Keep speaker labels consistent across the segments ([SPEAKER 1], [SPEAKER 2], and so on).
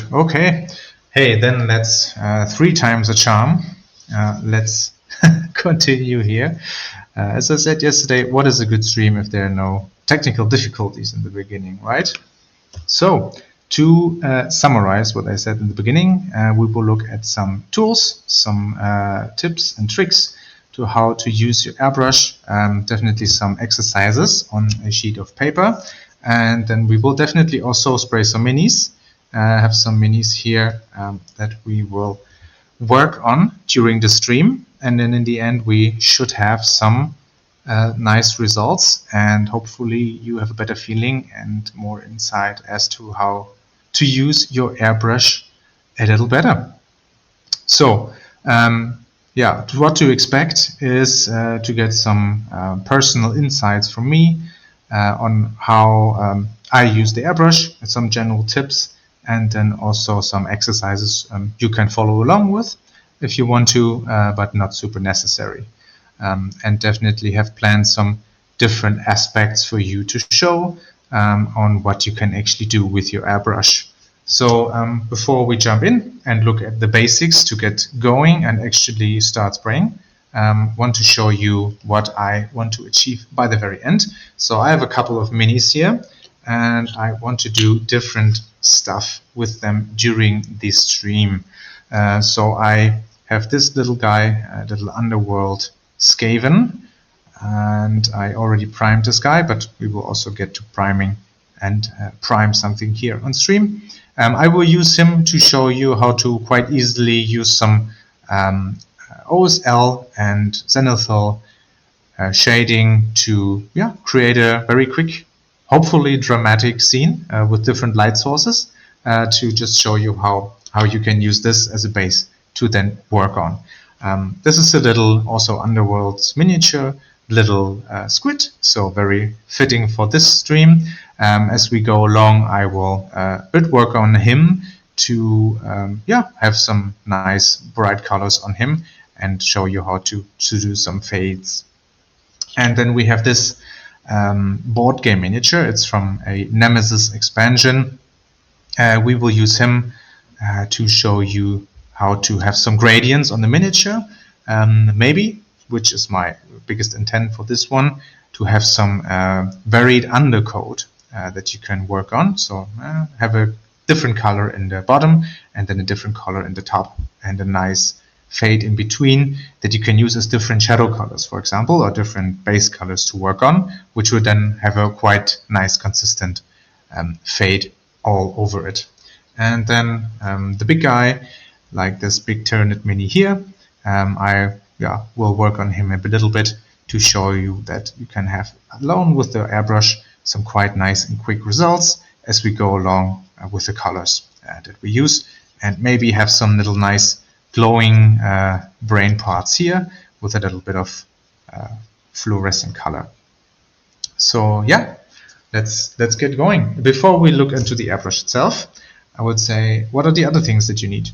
[SPEAKER 1] good. Okay. Hey, then let's 3 times a charm. Let's continue here. As I said yesterday, what is a good stream if there are no technical difficulties in the beginning, right? So, to summarize what I said in the beginning, we will look at some tools, some tips and tricks to how to use your airbrush, definitely some exercises on a sheet of paper, and then we will definitely also spray some minis. Have some minis here that we will work on during the stream, and then in the end we should have some nice results, and hopefully you have a better feeling and more insight as to how to use your airbrush a little better. So yeah, what to expect is to get some personal insights from me on how I use the airbrush, some general tips, and then also some exercises you can follow along with if you want to, but not super necessary. And definitely have planned some different aspects for you to show on what you can actually do with your airbrush. So before we jump in and look at the basics to get going and actually start spraying, want to show you what I want to achieve by the very end. So I have a couple of minis here, and I want to do different stuff with them during this stream. So I have this little guy, little underworld Skaven, and I already primed this guy, but we will also get to priming and prime something here on stream. I will use him to show you how to quite easily use some OSL and zenithal shading to create a very quick, hopefully dramatic scene with different light sources to just show you how you can use this as a base to then work on. This is a little also Underworld's miniature, little squid, so very fitting for this stream. As we go along, I will work on him to have some nice bright colors on him and show you how to do some fades. And then we have this board game miniature. It's from a Nemesis expansion. We will use him to show you how to have some gradients on the miniature, maybe, which is my biggest intent for this one, to have some varied undercoat that you can work on. So have a different color in the bottom and then a different color in the top and a nice fade in between that you can use as different shadow colors, for example, or different base colors to work on, which would then have a quite nice consistent fade all over it. And then the big guy, like this big Tyranid mini here, I will work on him a little bit to show you that you can have, alone with the airbrush, some quite nice and quick results as we go along with the colors that we use, and maybe have some little nice glowing brain parts here with a little bit of fluorescent color. So yeah, let's get going. Before we look into the airbrush itself, I would say, what are the other things that you need?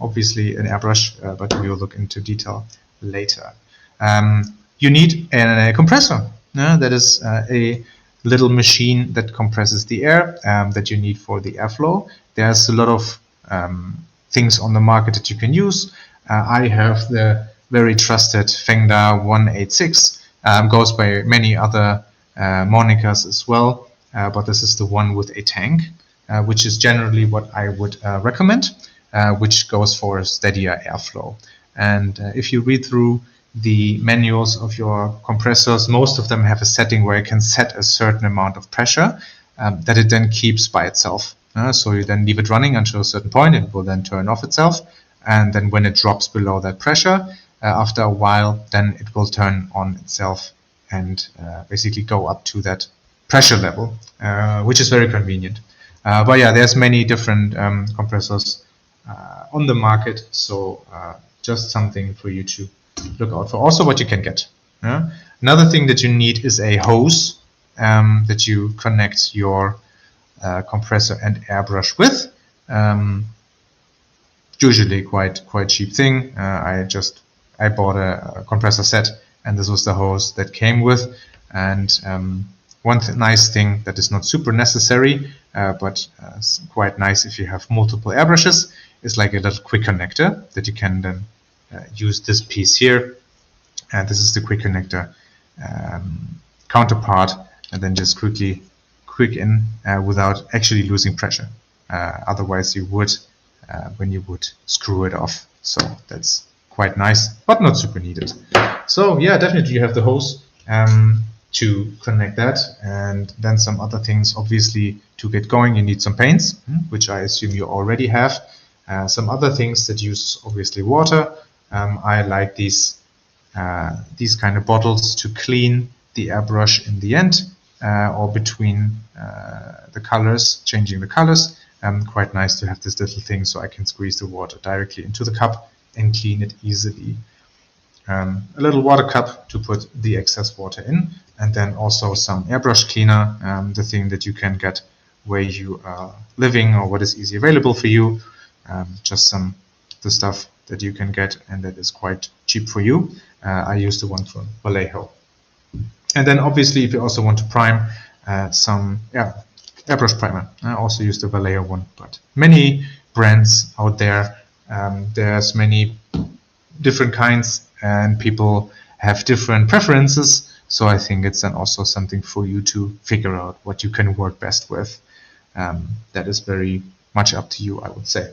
[SPEAKER 1] Obviously an airbrush, but we will look into detail later. You need a compressor. That is a little machine that compresses the air that you need for the airflow. There's a lot of things on the market that you can use. I have the very trusted Fengda 186, goes by many other monikers as well, but this is the one with a tank, which is generally what I would recommend, which goes for steadier airflow. And if you read through the manuals of your compressors, most of them have a setting where you can set a certain amount of pressure that it then keeps by itself. So you then leave it running until a certain point, it will then turn off itself, and then when it drops below that pressure, after a while, then it will turn on itself and basically go up to that pressure level, which is very convenient. But yeah, there's many different compressors on the market, so just something for you to look out for. Also what you can get. Another thing that you need is a hose that you connect your compressor and airbrush with. Usually quite cheap thing. I bought a compressor set, and this was the hose that came with, and One nice thing that is not super necessary, but quite nice if you have multiple airbrushes, is like a little quick connector that you can then use this piece here. And this is the quick connector counterpart, and then just quick in without actually losing pressure. Otherwise you would when you would screw it off. So that's quite nice, but not super needed. So yeah, definitely you have the hose to connect that, and then some other things. Obviously, to get going you need some paints, which I assume you already have. Some other things that use obviously water. I like these kind of bottles to clean the airbrush in the end, or between the colors, changing the colors. Quite nice to have this little thing so I can squeeze the water directly into the cup and clean it easily. A little water cup to put the excess water in, and then also some airbrush cleaner, the thing that you can get where you are living or what is easy available for you. Just the stuff that you can get and that is quite cheap for you. I use the one from Vallejo. And then obviously if you also want to prime some airbrush primer, I also use the Vallejo one, but many brands out there. There's many different kinds and people have different preferences, so I think it's then also something for you to figure out what you can work best with. That is very much up to you, I would say.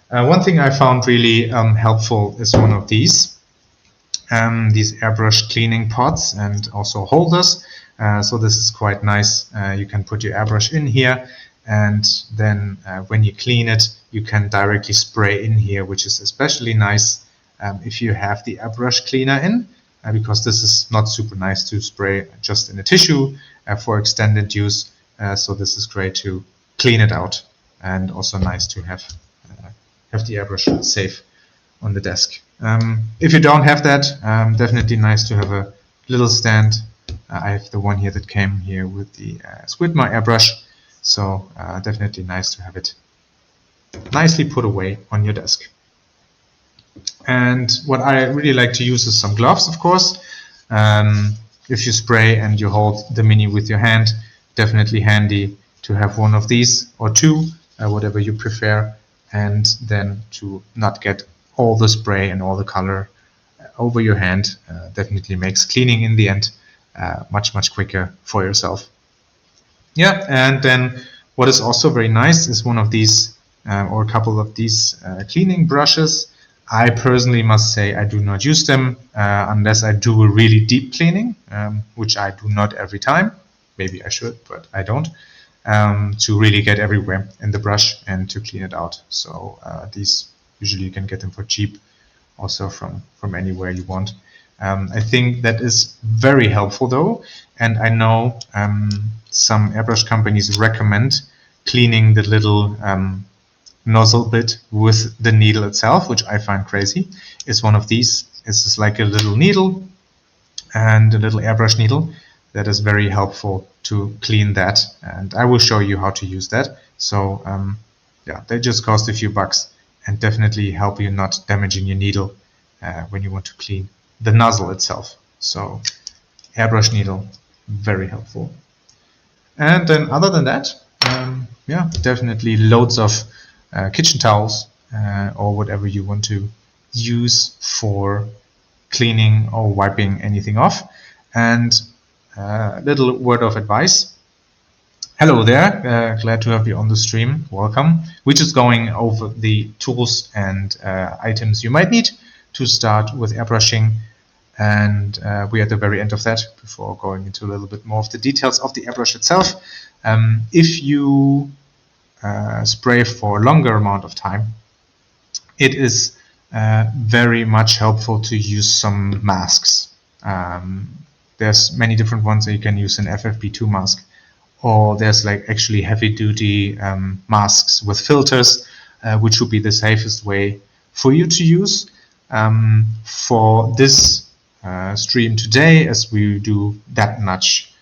[SPEAKER 1] One thing I found really helpful is one of these airbrush cleaning pots and also holders. So this is quite nice. You can put your airbrush in here, and then when you clean it, you can directly spray in here, which is especially nice if you have the airbrush cleaner in, because this is not super nice to spray just in a tissue for extended use. So this is great to clean it out, and also nice to have the airbrush safe on the desk. If you don't have that, definitely nice to have a little stand. I have the one here that came here with the SquidCon airbrush, so definitely nice to have it nicely put away on your desk. And what I really like to use is some gloves, of course. If you spray and you hold the Mini with your hand, definitely handy to have one of these or two, whatever you prefer, and then to not get all the spray and all the color over your hand. Definitely makes cleaning in the end much quicker for yourself. Yeah, and then what is also very nice is one of these or a couple of these cleaning brushes. I personally must say I do not use them unless I do a really deep cleaning, which I do not every time. Maybe I should, but I don't. To really get everywhere in the brush and to clean it out. So these usually you can get them for cheap, also from anywhere you want. I think that is very helpful though, and I know some airbrush companies recommend cleaning the little nozzle bit with the needle itself, which I find crazy. It's one of these. It's just like a little needle and a little airbrush needle that is very helpful to clean that, and I will show you how to use that. So yeah, they just cost a few bucks and definitely help you not damaging your needle when you want to clean the nozzle itself. So airbrush needle, very helpful. And then other than that, yeah, definitely loads of kitchen towels or whatever you want to use for cleaning or wiping anything off. And little word of advice. Hello there, glad to have you on the stream. Welcome. We're just going over the tools and items you might need to start with airbrushing, and we're at the very end of that before going into a little bit more of the details of the airbrush itself. If you spray for a longer amount of time, it is very much helpful to use some masks. There's many different ones that you can use, an FFP2 mask, or there's like actually heavy-duty masks with filters, which would be the safest way for you to use. For this stream today, as we do that much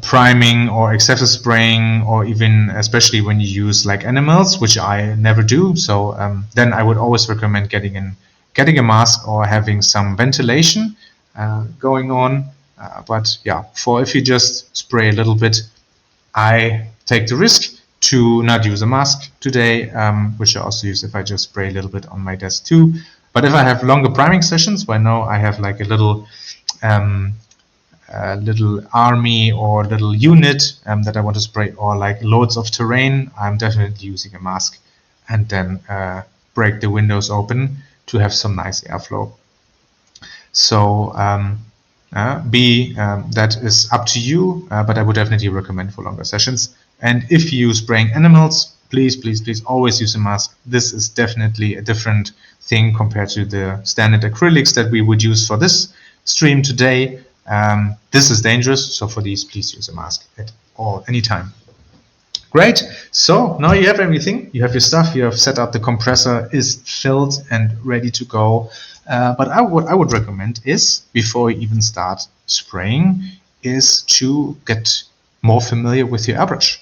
[SPEAKER 1] priming or excessive spraying, or even especially when you use like animals, which I never do. So then I would always recommend getting a mask or having some ventilation going on. But yeah, for if you just spray a little bit, I take the risk to not use a mask today, which I also use if I just spray a little bit on my desk too. But if I have longer priming sessions, where now I have like a little army or little unit that I want to spray, or like loads of terrain, I'm definitely using a mask, and then break the windows open to have some nice airflow. So that is up to you, but I would definitely recommend for longer sessions. And if you're spraying animals, please, please, please always use a mask. This is definitely a different thing compared to the standard acrylics that we would use for this stream today. This is dangerous, so for these, please use a mask at any time. Great, so now you have everything. You have your stuff, you have set up, the compressor is filled and ready to go. But what I would recommend is, before you even start spraying, is to get more familiar with your airbrush.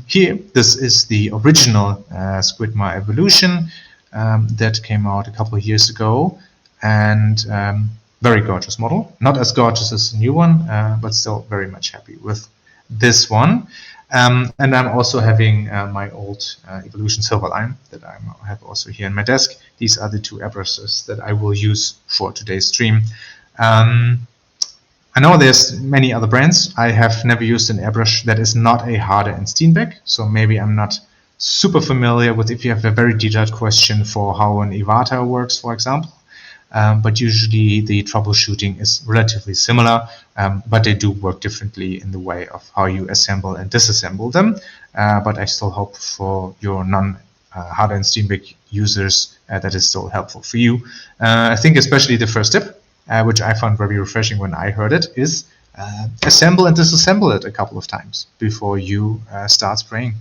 [SPEAKER 1] Here, this is the original Squidma Evolution that came out a couple of years ago, and very gorgeous model. Not as gorgeous as the new one, but still very much happy with this one. And I'm also having my old Evolution Silverline that I have also here in my desk. These are the two airbrushes that I will use for today's stream. I know there's many other brands. I have never used an airbrush that is not a Harder and Steenbeck, so maybe I'm not super familiar with if you have a very detailed question for how an Iwata works, for example. But usually the troubleshooting is relatively similar, but they do work differently in the way of how you assemble and disassemble them. But I still hope for your non-Harder and Steenbeck users that is still helpful for you. I think especially the first tip, which I found very refreshing when I heard it, is assemble and disassemble it a couple of times before you start spraying.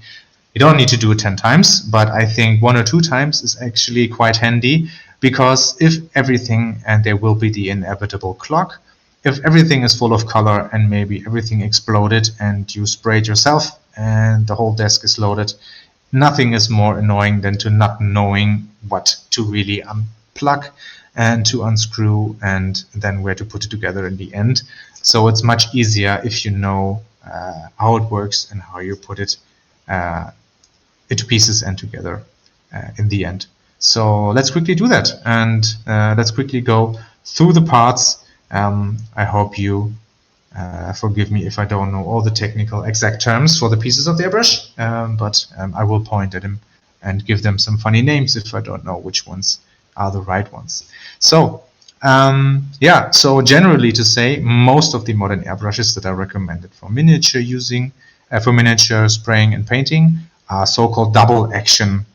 [SPEAKER 1] You don't need to do it 10 times, but I think 1 or 2 times is actually quite handy, because if everything, and there will be the inevitable clog, if everything is full of color and maybe everything exploded and you sprayed yourself and the whole desk is loaded, nothing is more annoying than to not knowing what to really unplug and to unscrew and then where to put it together in the end. So it's much easier if you know how it works and how you put it into pieces and together in the end. So let's quickly do that, and let's quickly go through the parts. I hope you forgive me if I don't know all the technical exact terms for the pieces of the airbrush, but I will point at them and give them some funny names if I don't know which ones are the right ones. So yeah, so generally to say, most of the modern airbrushes that are recommended for miniature using, for miniature spraying and painting, are so-called double action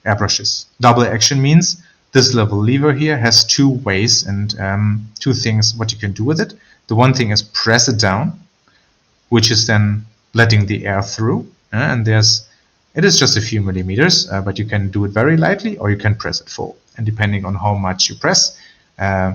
[SPEAKER 1] airbrushes. Double action means this little lever here has 2 ways and 2 things what you can do with it. The one thing is press it down, which is then letting the air through, and it is just a few millimeters, but you can do it very lightly or you can press it full, and depending on how much you press,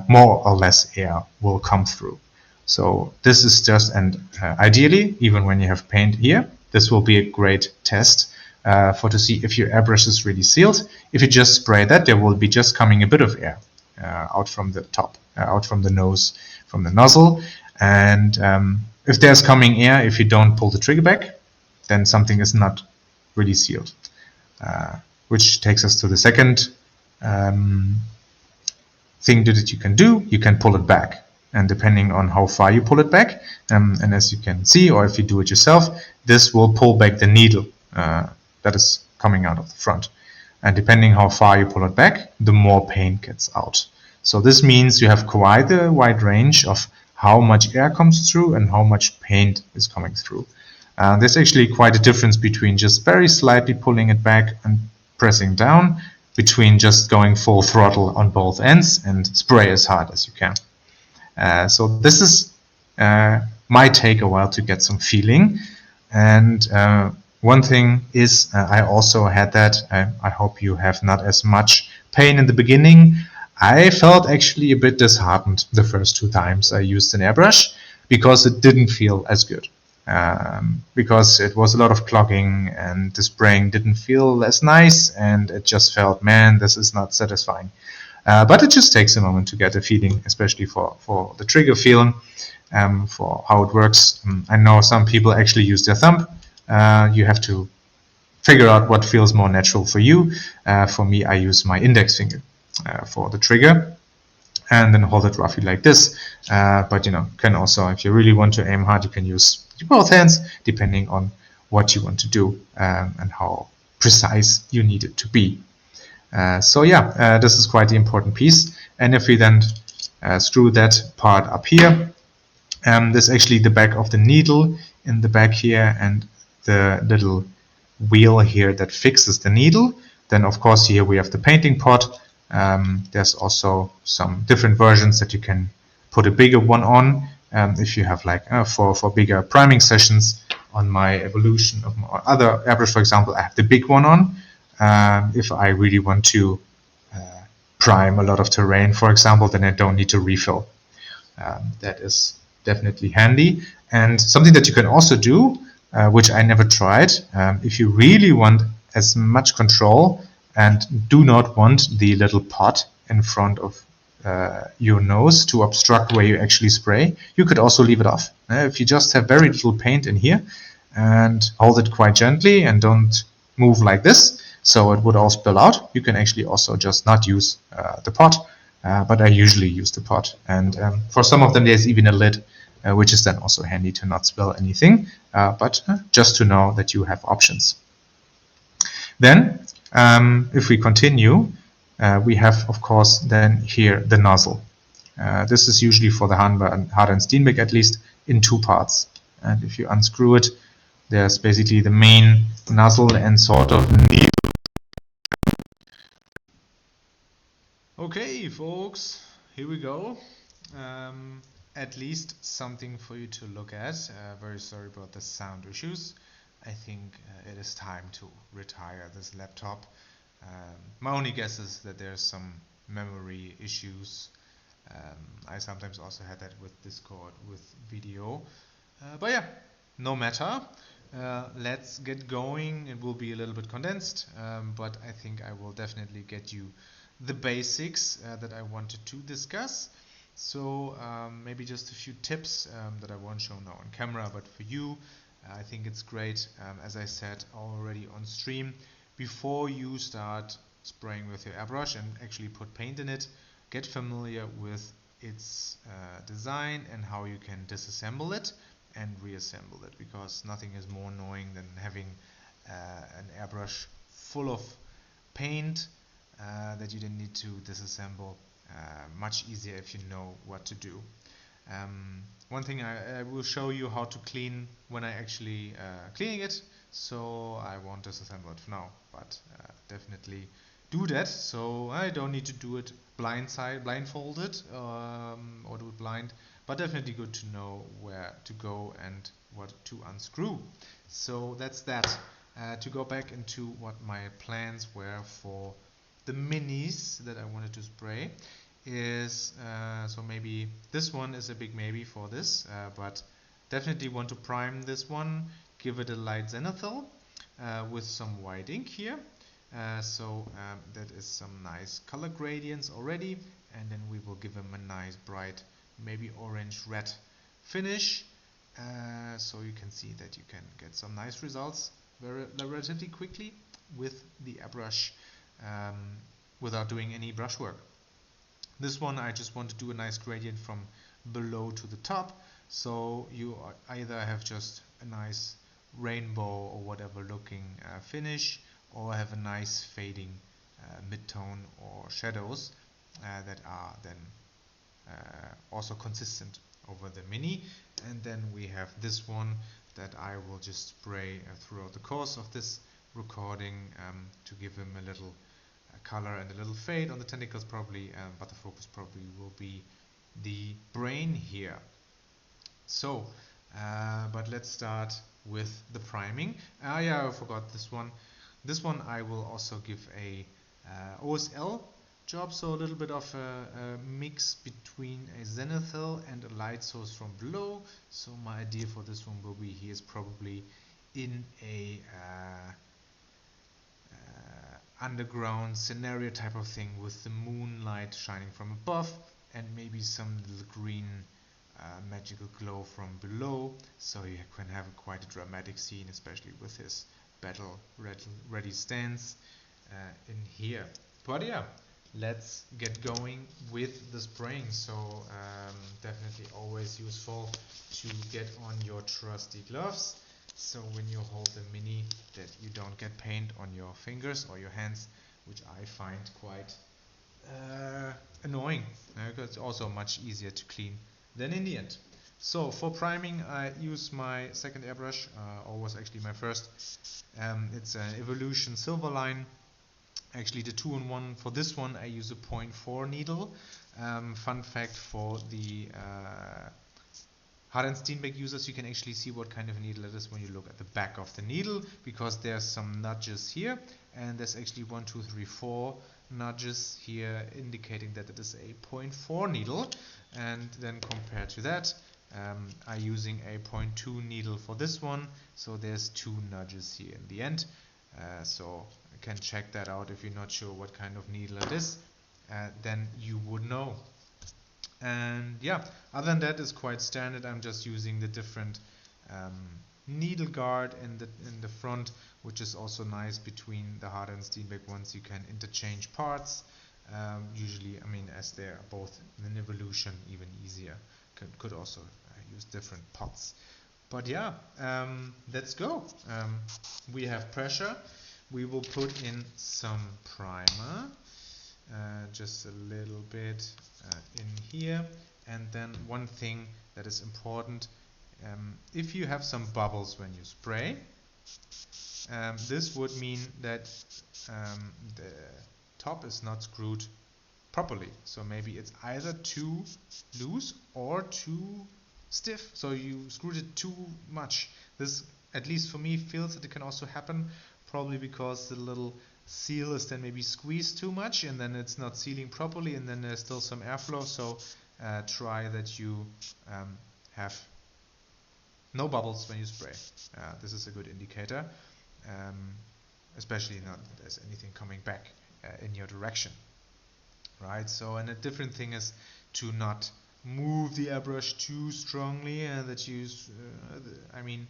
[SPEAKER 1] more or less air will come through. So this is just, and ideally, even when you have paint here, this will be a great test to see if your airbrush is really sealed. If you just spray that, there will be just coming a bit of air out from the top, out from the nose, from the nozzle. And if there's coming air, if you don't pull the trigger back, then something is not really sealed. Which takes us to the second thing that you can do. You can pull it back. And depending on how far you pull it back, and as you can see, or if you do it yourself, this will pull back the needle that is coming out of the front. And depending how far you pull it back, the more paint gets out. So this means you have quite a wide range of how much air comes through and how much paint is coming through. There's actually quite a difference between just very slightly pulling it back and pressing down, between just going full throttle on both ends and spray as hard as you can. So this is might take a while to get some feeling. And one thing is, I also had that. I hope you have not as much pain in the beginning. I felt actually a bit disheartened the first 2 times I used an airbrush, because it didn't feel as good. Because it was a lot of clogging and the spraying didn't feel as nice, and it just felt, man, this is not satisfying. But it just takes a moment to get a feeling, especially for the trigger feeling, for how it works. I know some people actually use their thumb. You have to figure out what feels more natural for you. For me, I use my index finger for the trigger, and then hold it roughly like this. But can also, if you really want to aim hard, you can use both hands, depending on what you want to do and how precise you need it to be. So yeah, this is quite the important piece. And if we then screw that part up here, there's actually the back of the needle in the back here and the little wheel here that fixes the needle. Then of course here we have the painting pot. There's also some different versions that you can put a bigger one on if you have like for bigger priming sessions. On my evolution of my other airbrush, for example, I have the big one on. If I really want to prime a lot of terrain, for example, then I don't need to refill. That is definitely handy. And something that you can also do, which I never tried, if you really want as much control and do not want the little pot in front of your nose to obstruct where you actually spray, you could also leave it off. If you just have very little paint in here and hold it quite gently and don't move like this, so it would all spill out, you can actually also just not use the pot. But I usually use the pot. And for some of them, there's even a lid, which is then also handy to not spill anything, but just to know that you have options. Then, if we continue, we have, of course, then here the nozzle. This is usually for the Harder and Steenbeck, at least, in two parts. And if you unscrew it, there's basically the main nozzle and sort of needle. Okay, folks, here we go. At least something for you to look at. Very sorry about the sound issues. I think it is time to retire this laptop. My only guess is that there's some memory issues. I sometimes also had that with Discord, with video. But yeah, no matter. Let's get going. It will be a little bit condensed, but I think I will definitely get you the basics that I wanted to discuss. So maybe just a few tips that I won't show now on camera, but for you, I think it's great, as I said already on stream, before you start spraying with your airbrush and actually put paint in it, get familiar with its design and how you can disassemble it and reassemble it, because nothing is more annoying than having an airbrush full of paint that you then need to disassemble. Much easier if you know what to do. One thing I will show you how to clean when I actually cleaning it, so I won't disassemble it for now, but definitely do that, so I don't need to do it blindfolded or do it blind, but definitely good to know where to go and what to unscrew. So that's that. To go back into what my plans were for the minis that I wanted to spray is, so maybe this one is a big maybe for this, but definitely want to prime this one, give it a light zenithal with some white ink here. So that is some nice color gradients already, and then we will give them a nice bright, maybe orange red finish, so you can see that you can get some nice results relatively quickly with the airbrush without doing any brush work. This one I just want to do a nice gradient from below to the top, so you either have just a nice rainbow or whatever looking finish, or have a nice fading mid-tone or shadows that are then also consistent over the mini. And then we have this one that I will just spray throughout the course of this recording to give him a little color and a little fade on the tentacles probably, but the focus probably will be the brain here. So, but let's start with the priming. Yeah, I forgot this one. This one I will also give a OSL job, so a little bit of a mix between a zenithal and a light source from below. So my idea for this one will be he is probably in a underground scenario type of thing with the moonlight shining from above and maybe some little green magical glow from below, so you can have quite a dramatic scene, especially with his battle ready stance in here. But yeah, let's get going with the spraying. So definitely always useful to get on your trusty gloves, so when you hold the mini that you don't get paint on your fingers or your hands, which I find quite annoying, because it's also much easier to clean than in the end. So for priming, I use my second airbrush, or was actually my first. It's an Evolution Silverline. Actually, the 2-in-1 for this one, I use a 0.4 needle. Fun fact for the Hardt & Steenbeck users, you can actually see what kind of needle it is when you look at the back of the needle, because there's some nudges here, and there's actually 1, 2, 3, 4 nudges here indicating that it is a 0.4 needle. And then compared to that, I'm using a 0.2 needle for this one, so there's 2 nudges here in the end. So you can check that out if you're not sure what kind of needle it is, then you would know. And yeah, other than that, is quite standard. I'm just using the different needle guard in the front, which is also nice. Between the Hardt & Steenbeck ones, you can interchange parts. Usually, I mean, as they're both in Evolution, even easier. Could also use different pots. But yeah, let's go. We have pressure. We will put in some primer. Just a little bit in here, and then one thing that is important, if you have some bubbles when you spray, this would mean that the top is not screwed properly. So maybe it's either too loose or too stiff, so you screwed it too much. This, at least for me, feels that it can also happen, probably because the little seal is then maybe squeezed too much, and then it's not sealing properly, and then there's still some airflow. So try that you have no bubbles when you spray. This is a good indicator, especially not that there's anything coming back in your direction, right? So, and a different thing is to not move the airbrush too strongly, and that you I mean,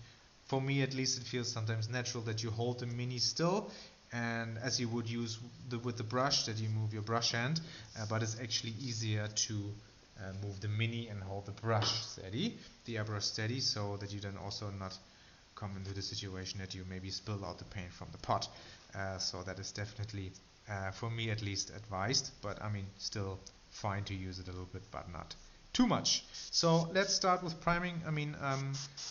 [SPEAKER 1] for me at least, it feels sometimes natural that you hold the mini still, and as you would use with the brush, that you move your brush hand, but it's actually easier to move the mini and hold the brush steady, the airbrush steady, so that you then also not come into the situation that you maybe spill out the paint from the pot. So that is definitely, for me at least, advised, but I mean, still fine to use it a little bit, but not too much. So let's start with priming. I mean,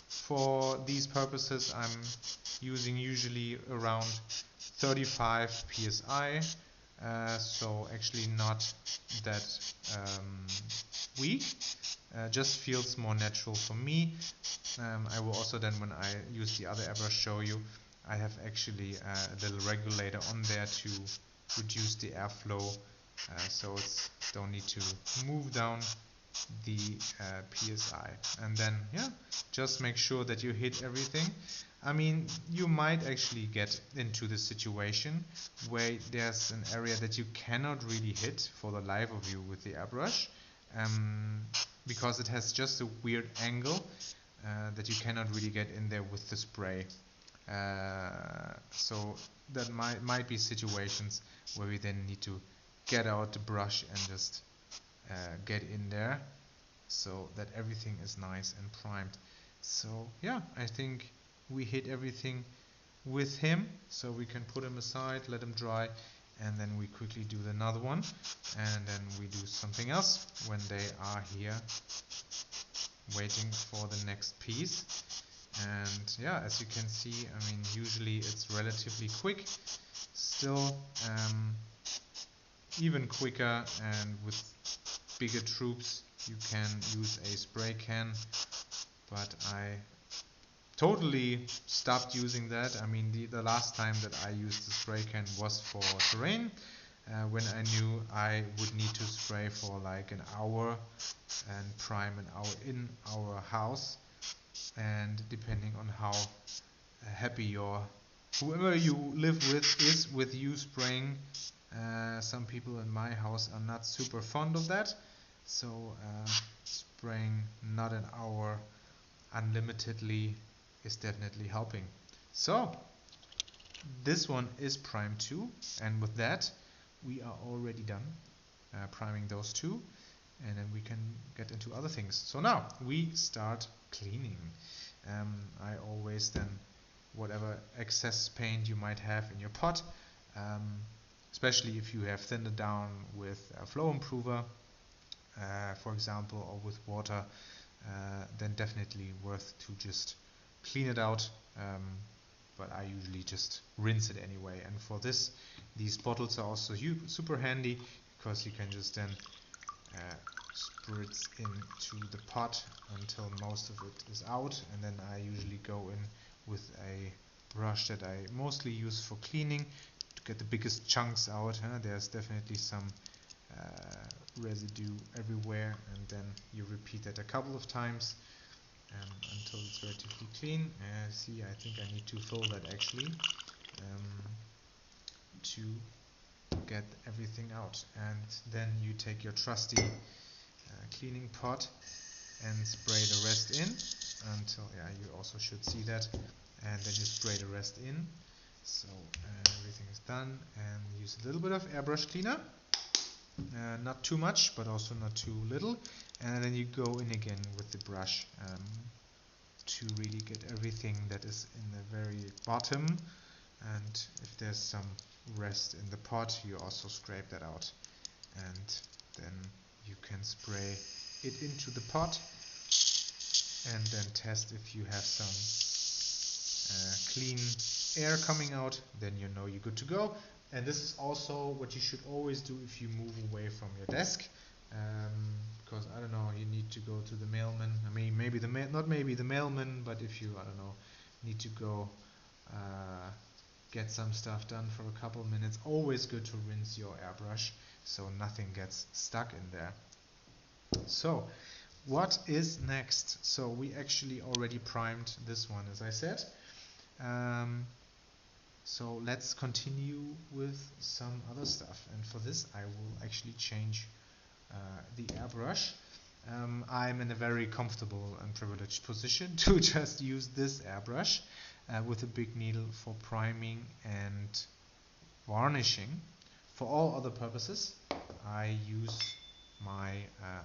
[SPEAKER 1] for these purposes, I'm using usually around 35 psi, so actually not that weak. Just feels more natural for me. I will also then, when I use the other airbrush, show you I have actually a little regulator on there to reduce the airflow, so it's don't need to move down the psi. And then yeah, just make sure that you hit everything. I mean, you might actually get into the situation where there's an area that you cannot really hit for the life of you with the airbrush, because it has just a weird angle that you cannot really get in there with the spray. So that might be situations where we then need to get out the brush and just get in there, so that everything is nice and primed. So yeah, I think we hit everything with him, so we can put him aside, let him dry, and then we quickly do another one, and then we do something else when they are here waiting for the next piece. And yeah, as you can see, I mean, usually it's relatively quick, still even quicker, and with bigger troops you can use a spray can, but I totally stopped using that. I mean, the last time that I used the spray can was for terrain, when I knew I would need to spray for like an hour and prime an hour in our house, and depending on how happy your whoever you live with is with you spraying. Some people in my house are not super fond of that, so spraying not an hour unlimitedly is definitely helping. So this one is primed too, and with that we are already done priming those two, and then we can get into other things. So now we start cleaning. I always then, whatever excess paint you might have in your pot, especially if you have thinned it down with a flow improver, for example, or with water, then definitely worth to just clean it out. But I usually just rinse it anyway. And for this, these bottles are also super handy, because you can just then spritz into the pot until most of it is out, and then I usually go in with a brush that I mostly use for cleaning to get the biggest chunks out. There's definitely some residue everywhere, and then you repeat that a couple of times until it's relatively clean. See, I think I need to fill that actually to get everything out. And then you take your trusty cleaning pot and spray the rest in until, yeah, you also should see that, and then you spray the rest in. So everything is done, and use a little bit of airbrush cleaner, not too much but also not too little, and then you go in again with the brush to really get everything that is in the very bottom, and if there's some rest in the pot, you also scrape that out, and then you can spray it into the pot and then test if you have some clean air coming out. Then you know you're good to go. And this is also what you should always do if you move away from your desk, because I don't know, you need to go to the mailman. I mean, maybe not maybe the mailman, but if you, I don't know, need to go get some stuff done for a couple minutes, always good to rinse your airbrush so nothing gets stuck in there. So what is next? So we actually already primed this one, as I said. So let's continue with some other stuff, and for this I will actually change the airbrush. I'm in a very comfortable and privileged position to just use this airbrush with a big needle for priming and varnishing. For all other purposes, I use my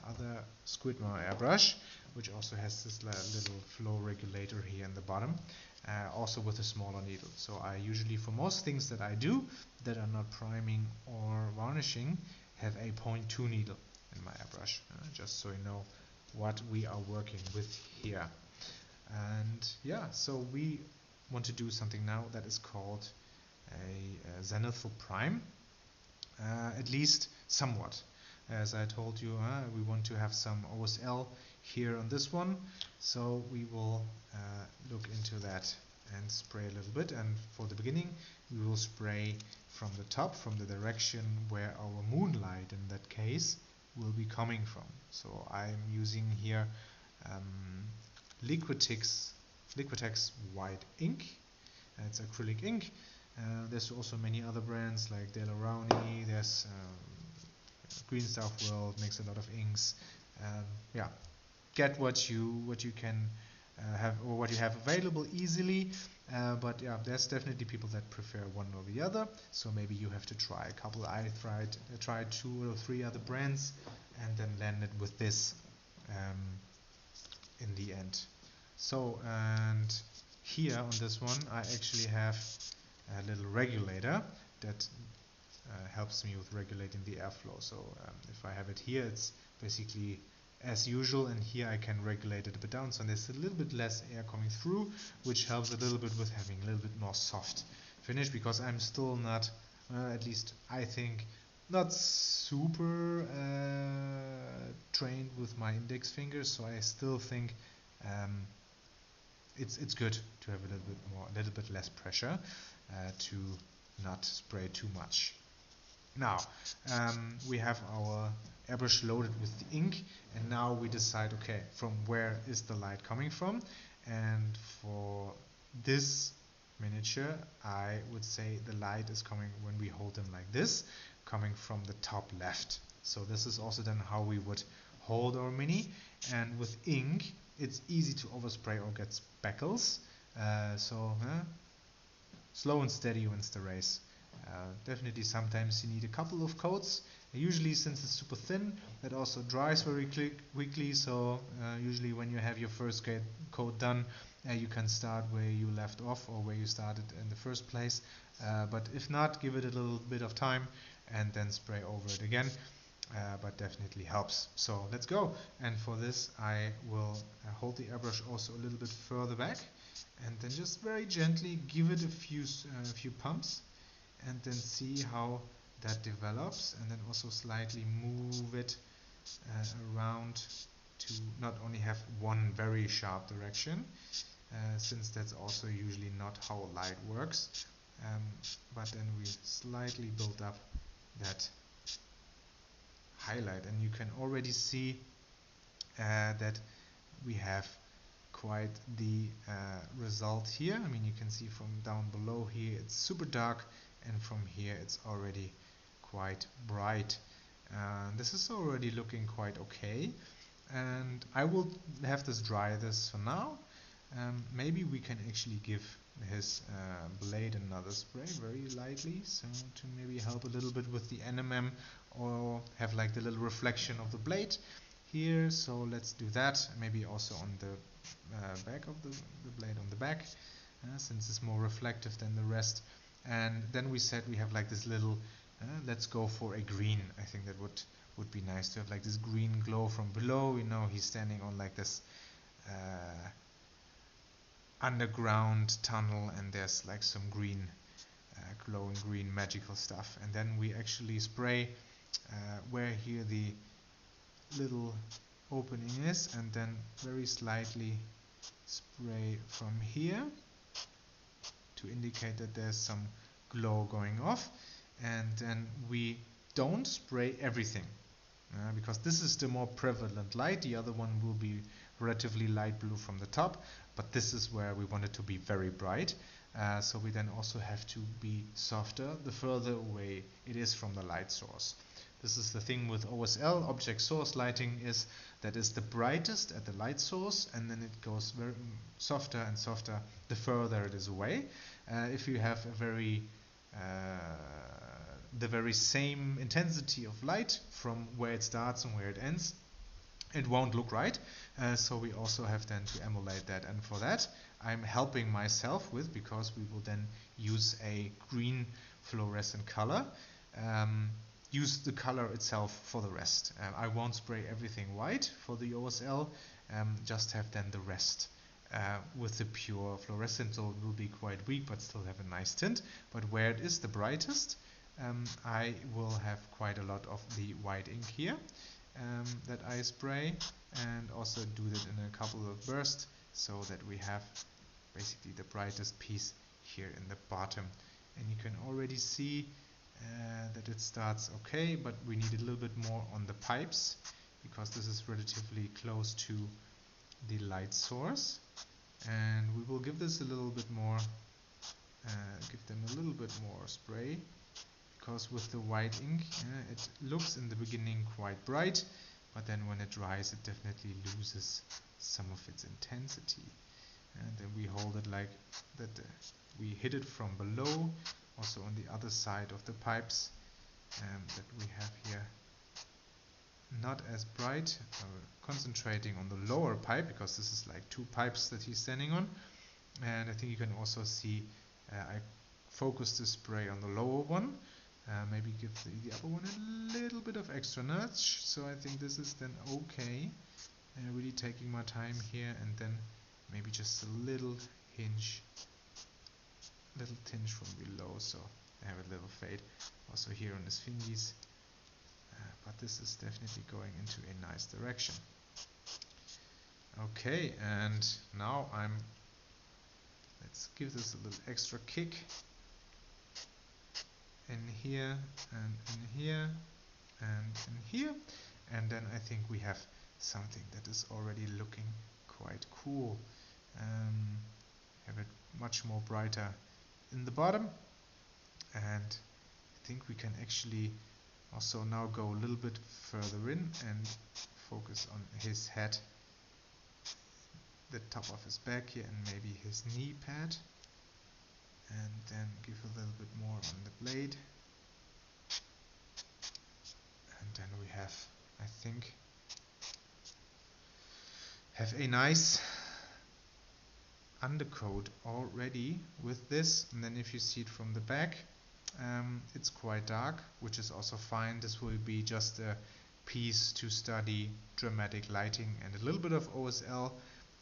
[SPEAKER 1] other SquidCon airbrush, which also has this little flow regulator here in the bottom, also with a smaller needle. So I usually, for most things that I do that are not priming or varnishing, have a 0.2 needle in my airbrush, just so you know what we are working with here. And yeah, so we want to do something now that is called a zenithal prime, at least somewhat. As I told you, we want to have some OSL here on this one, so we will look into that and spray a little bit. And for the beginning, we will spray from the top, from the direction where our moonlight in that case will be coming from. So I'm using here Liquitex white ink. It's acrylic ink. There's also many other brands like De La Rowney. There's Green Stuff World makes a lot of inks. Yeah, get what you can have, or what you have available easily. But yeah, there's definitely people that prefer one or the other. So maybe you have to try a couple. I tried 2 or 3 other brands, and then landed with this in the end. So, and here on this one, I actually have a little regulator that helps me with regulating the airflow. So if I have it here, it's basically as usual, and here I can regulate it a bit down, so there's a little bit less air coming through, which helps a little bit with having a little bit more soft finish, because I'm still not, at least I think, not super trained with my index fingers, so I still think it's good to have a little bit less pressure to not spray too much. Now we have our airbrush loaded with the ink, and now we decide, okay, from where is the light coming from? And for this miniature, I would say the light is coming when we hold them like this, coming from the top left. So this is also then how we would hold our mini. And with ink, it's easy to overspray or get speckles. Slow and steady wins the race. Definitely sometimes you need a couple of coats. Usually, since it's super thin, that also dries very quickly, so usually when you have your first coat done, you can start where you left off or where you started in the first place. But if not, give it a little bit of time and then spray over it again. But definitely helps. So let's go. And for this I will hold the airbrush also a little bit further back and then just very gently give it a few pumps and then see how that develops, and then also slightly move it around to not only have one very sharp direction, since that's also usually not how light works, but then we slightly build up that highlight, and you can already see that we have quite the result here. I mean, you can see from down below here it's super dark, and from here it's already quite bright. This is already looking quite okay, and I will have this dry this for now. Maybe we can actually give his blade another spray very lightly, so to maybe help a little bit with the NMM, or have like the little reflection of the blade here. So let's do that. Maybe also on the back of the blade on the back, since it's more reflective than the rest. And then we said we have like this little let's go for a green. I think that would be nice to have like this green glow from below. You know, he's standing on like this underground tunnel, and there's like some green glowing green magical stuff. And then we actually spray where here the little opening is, and then very slightly spray from here to indicate that there's some glow going off. And then we don't spray everything, because this is the more prevalent light. The other one will be relatively light blue from the top, but this is where we want it to be very bright. So we then also have to be softer the further away it is from the light source. This is the thing with OSL, object source lighting, is that is the brightest at the light source, and then it goes very softer and softer the further it is away. If you have a the very same intensity of light from where it starts and where it ends, it won't look right. So we also have then to emulate that, and for that I'm helping myself with, because we will then use a green fluorescent color. Use the color itself for the rest. I won't spray everything white for the OSL, just have then the rest with the pure fluorescent, so it will be quite weak but still have a nice tint. But where it is the brightest, I will have quite a lot of the white ink here that I spray, and also do that in a couple of bursts, so that we have basically the brightest piece here in the bottom. And you can already see that it starts okay, but we need a little bit more on the pipes, because this is relatively close to the light source. And we will give this a little bit more, give them a little bit more spray, because with the white ink it looks in the beginning quite bright, but then when it dries it definitely loses some of its intensity. And then we hold it like that, we hit it from below, also on the other side of the pipes, that we have here not as bright, concentrating on the lower pipe, because this is like two pipes that he's standing on. And I think you can also see I focus the spray on the lower one, maybe give the upper one a little bit of extra nudge. So I think this is then okay, really taking my time here, and then maybe just a little tinge from below, so I have a little fade also here on his fingies. But this is definitely going into a nice direction. Okay, and now let's give this a little extra kick in here and in here and in here, and then I think we have something that is already looking quite cool. Have it much more brighter in the bottom, and I think we can actually also now go a little bit further in and focus on his head, the top of his back here, and maybe his knee pad, and then give a little bit more on the blade, and then we have, I think, have a nice undercoat already with this. And then if you see it from the back, it's quite dark, which is also fine. This will be just a piece to study dramatic lighting and a little bit of OSL,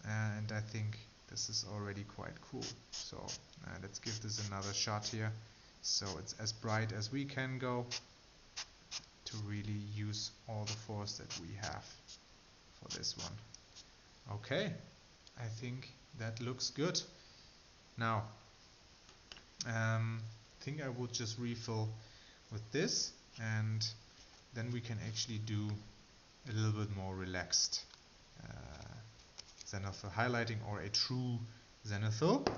[SPEAKER 1] and I think this is already quite cool. So let's give this another shot here, so it's as bright as we can go to really use all the force that we have for this one. Okay, I think that looks good. Now I think I will just refill with this, and then we can actually do a little bit more relaxed zenithal highlighting, or a true zenithal.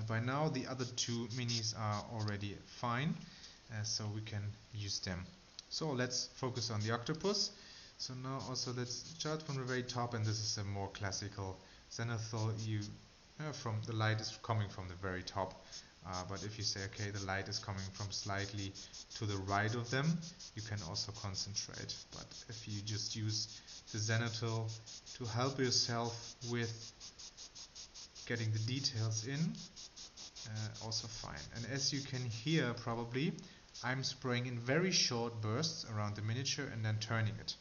[SPEAKER 1] By now the other two minis are already fine, so we can use them. So let's focus on the octopus. So now also let's start from the very top, and this is a more classical zenithal. From the light is coming from the very top, but if you say, okay, the light is coming from slightly to the right of them, you can also concentrate. But if you just use the zenithal to help yourself with getting the details in, also fine. And as you can hear probably, I'm spraying in very short bursts around the miniature and then turning it.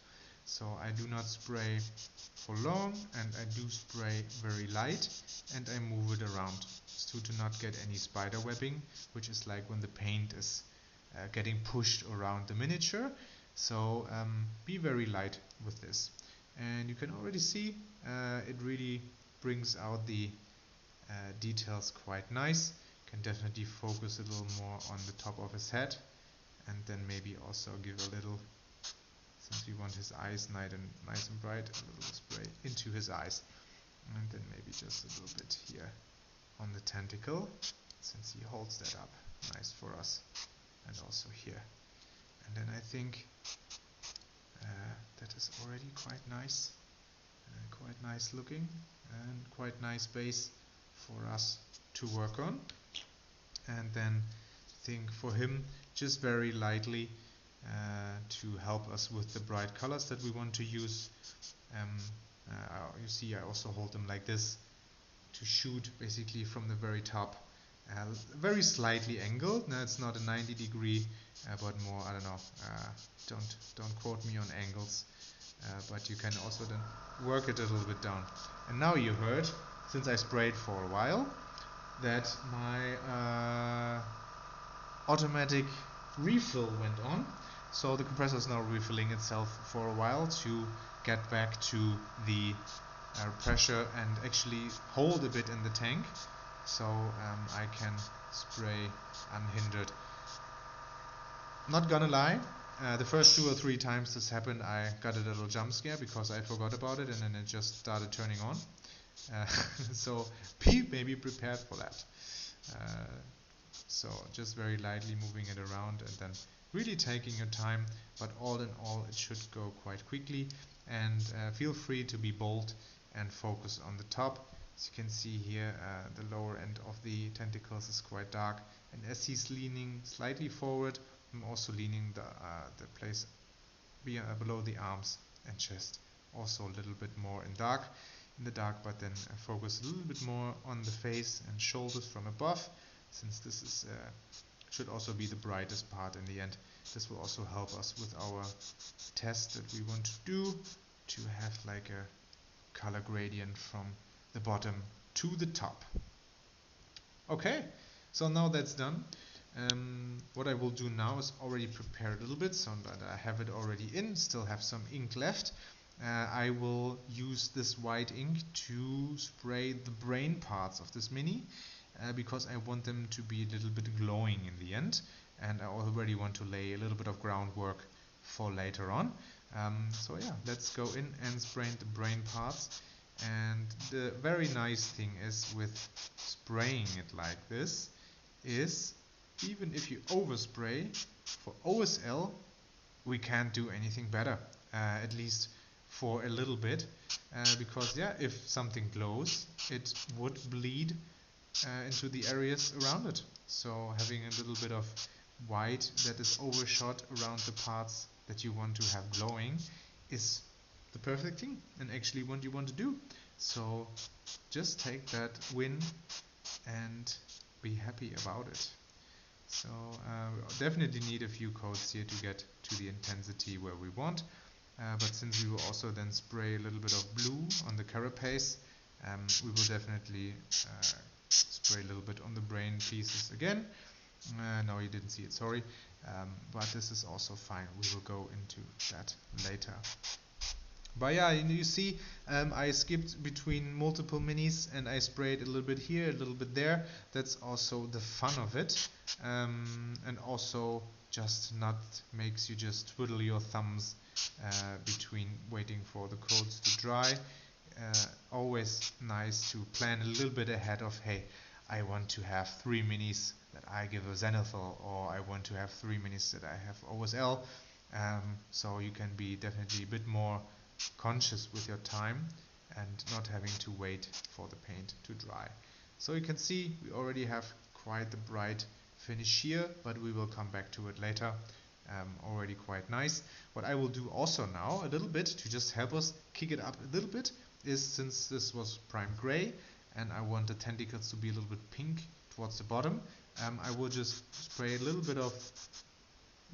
[SPEAKER 1] So I do not spray for long, and I do spray very light, and I move it around so to not get any spider webbing, which is like when the paint is getting pushed around the miniature. So be very light with this, and you can already see it really brings out the details quite nice. Can definitely focus a little more on the top of his head, and then maybe also give a little, since we want his eyes nice and bright, a little spray into his eyes, and then maybe just a little bit here on the tentacle, since he holds that up nice for us, and also here. And then I think that is already quite nice looking, and quite nice base for us to work on. And then I think for him, just very lightly to help us with the bright colors that we want to use. You see I also hold them like this to shoot basically from the very top, very slightly angled. Now it's not a 90-degree, but more, I don't know, don't quote me on angles, but you can also then work it a little bit down. And now you heard, since I sprayed for a while, that my automatic refill went on. So the compressor is now refilling itself for a while to get back to the pressure and actually hold a bit in the tank, so I can spray unhindered. Not gonna lie, the first 2 or 3 times this happened, I got a little jump scare because I forgot about it, and then it just started turning on. So be maybe prepared for that. So just very lightly moving it around, and then really taking your time, but all in all it should go quite quickly. And feel free to be bold and focus on the top. As you can see here, the lower end of the tentacles is quite dark, and as he's leaning slightly forward, I'm also leaning the place below the arms and chest also a little bit more in the dark, but then focus a little bit more on the face and shoulders from above, since this is should also be the brightest part in the end. This will also help us with our test that we want to do, to have like a color gradient from the bottom to the top. Okay, so now that's done. What I will do now is already prepare a little bit so that I have it already in, still have some ink left. I will use this white ink to spray the brain parts of this mini, because I want them to be a little bit glowing in the end, and I already want to lay a little bit of groundwork for later on. So yeah, let's go in and spray the brain parts. And the very nice thing is with spraying it like this, is, even if you overspray, for OSL we can't do anything better, at least for a little bit, because yeah, if something glows, it would bleed into the areas around it. So having a little bit of white that is overshot around the parts that you want to have glowing is the perfect thing, and actually what you want to do. So just take that win and be happy about it. So we definitely need a few coats here to get to the intensity where we want, but since we will also then spray a little bit of blue on the carapace, we will definitely spray a little bit on the brain pieces again. No, you didn't see it, sorry, but this is also fine. We will go into that later. But yeah, you see, I skipped between multiple minis and I sprayed a little bit here, a little bit there. That's also the fun of it, and also just not makes you just twiddle your thumbs between waiting for the coats to dry. Always nice to plan a little bit ahead of, hey, I want to have 3 minis that I give a zenithal, or I want to have 3 minis that I have OSL. So you can be definitely a bit more conscious with your time and not having to wait for the paint to dry. So you can see we already have quite the bright finish here, but we will come back to it later. Already quite nice. What I will do also now a little bit to just help us kick it up a little bit is, since this was prime gray and I want the tentacles to be a little bit pink towards the bottom, I will just spray a little bit of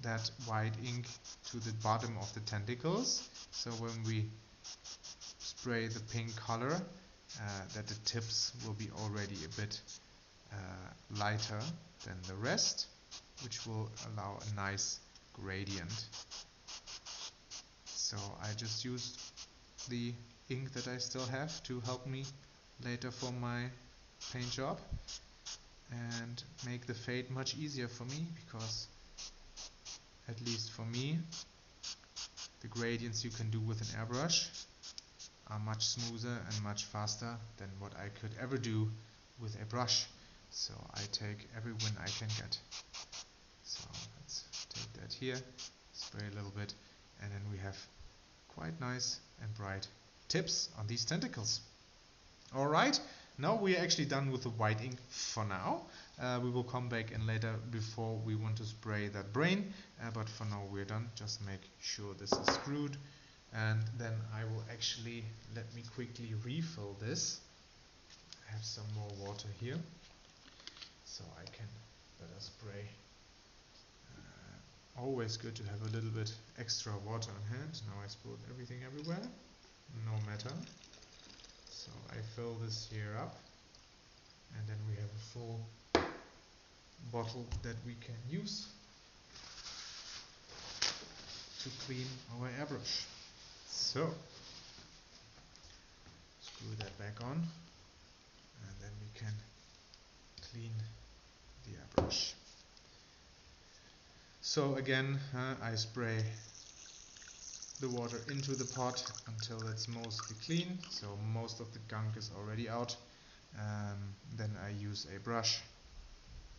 [SPEAKER 1] that white ink to the bottom of the tentacles, so when we spray the pink color, that the tips will be already a bit lighter than the rest, which will allow a nice gradient. So I just used the ink that I still have to help me later for my paint job and make the fade much easier for me, because at least for me, the gradients you can do with an airbrush are much smoother and much faster than what I could ever do with a brush. So I take every win I can get. So let's take that here, spray a little bit, and then we have quite nice and bright tips on these tentacles. Alright, now we are actually done with the white ink for now. We will come back in later before we want to spray that brain, but for now we're done. Just make sure this is screwed, and then I will actually, let me quickly refill this. I have some more water here, so I can better spray. Always good to have a little bit extra water on hand. Now I spilled everything everywhere, no matter. So I fill this here up, and then we have a full bottle that we can use to clean our airbrush. So screw that back on, and then we can clean the airbrush. So again, I spray the water into the pot until it's mostly clean, so most of the gunk is already out. Then I use a brush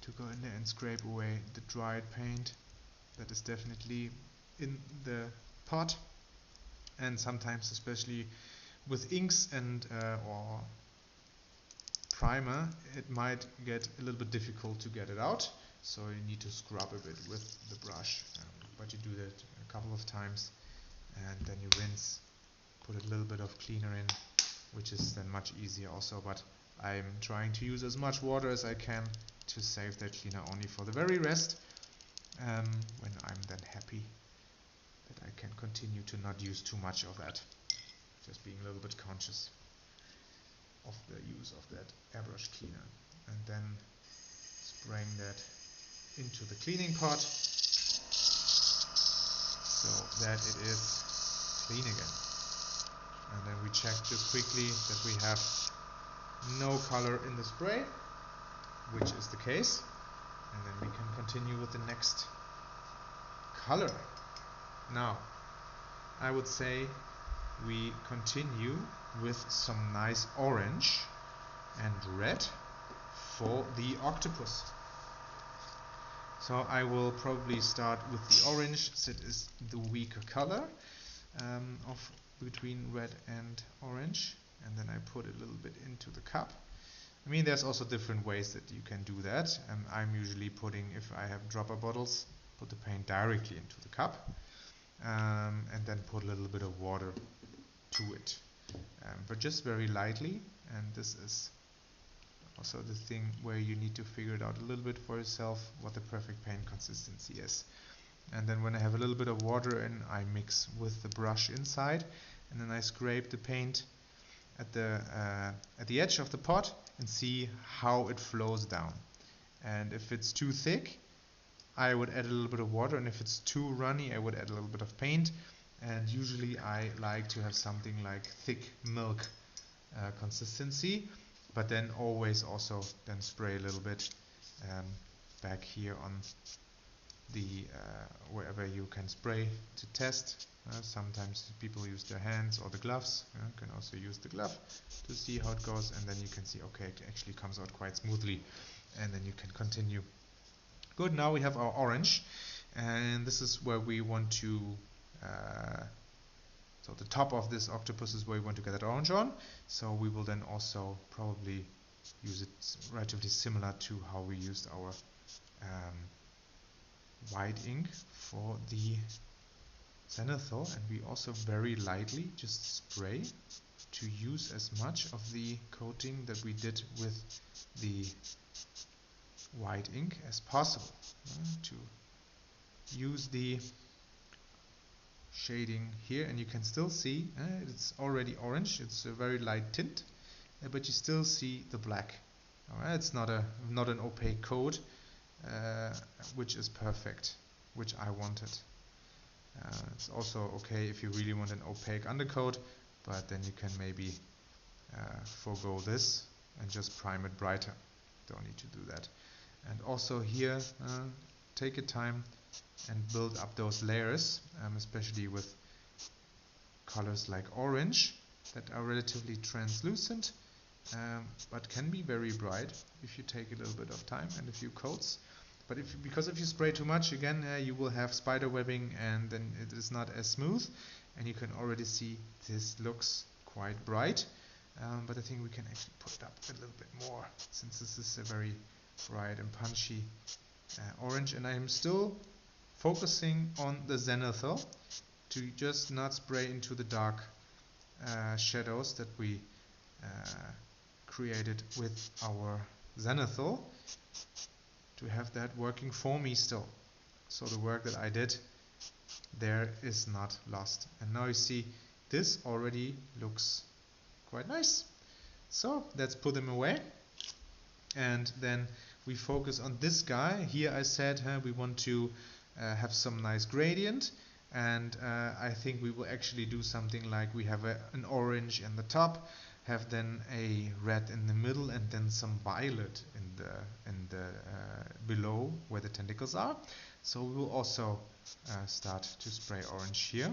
[SPEAKER 1] to go in there and scrape away the dried paint that is definitely in the pot, and sometimes, especially with inks and or primer, it might get a little bit difficult to get it out, so you need to scrub a bit with the brush, but you do that a couple of times and then you rinse, put a little bit of cleaner in, which is then much easier also, but I'm trying to use as much water as I can to save that cleaner only for the very rest, when I'm then happy that I can continue to not use too much of that, just being a little bit conscious of the use of that airbrush cleaner, and then spraying that into the cleaning pot so that it is clean again. And then we check just quickly that we have no color in the spray, which is the case, and then we can continue with the next color. Now I would say we continue with some nice orange and red for the octopus. So I will probably start with the orange, since it is the weaker color of between red and orange, and then I put a little bit into the cup. I mean, there's also different ways that you can do that. I'm usually putting, if I have dropper bottles, put the paint directly into the cup, and then put a little bit of water to it, but just very lightly. And this is also the thing where you need to figure it out a little bit for yourself, what the perfect paint consistency is. And then when I have a little bit of water in, I mix with the brush inside, and then I scrape the paint at the edge of the pot and see how it flows down. And if it's too thick, I would add a little bit of water, and if it's too runny, I would add a little bit of paint. And usually I like to have something like thick milk consistency, but then always also then spray a little bit back here on the wherever you can spray to test. Sometimes people use their hands or the gloves. You can also use the glove to see how it goes, and then you can see, okay, it actually comes out quite smoothly, and then you can continue. Good, now we have our orange, and this is where we want to so the top of this octopus is where we want to get that orange on. So we will then also probably use it relatively similar to how we used our white ink for the zenithal, and we also very lightly just spray to use as much of the coating that we did with the white ink as possible, to use the shading here. And you can still see it's already orange, it's a very light tint, but you still see the black. Alright, it's not an opaque coat, which is perfect, which I wanted. It's also okay if you really want an opaque undercoat, but then you can maybe forego this and just prime it brighter. Don't need to do that. And also here, take your time and build up those layers, especially with colors like orange that are relatively translucent, but can be very bright if you take a little bit of time and a few coats. But because if you spray too much, again, you will have spider webbing, and then it is not as smooth. And you can already see this looks quite bright, but I think we can actually put it up a little bit more, since this is a very bright and punchy orange. And I am still focusing on the zenithal to just not spray into the dark shadows that we created with our zenithal, to have that working for me still. So the work that I did there is not lost. And now you see this already looks quite nice. So let's put them away. And then we focus on this guy. Here I said we want to have some nice gradient. And I think we will actually do something like we have an orange in the top, have then a red in the middle, and then some violet in the below where the tentacles are. So we will also start to spray orange here,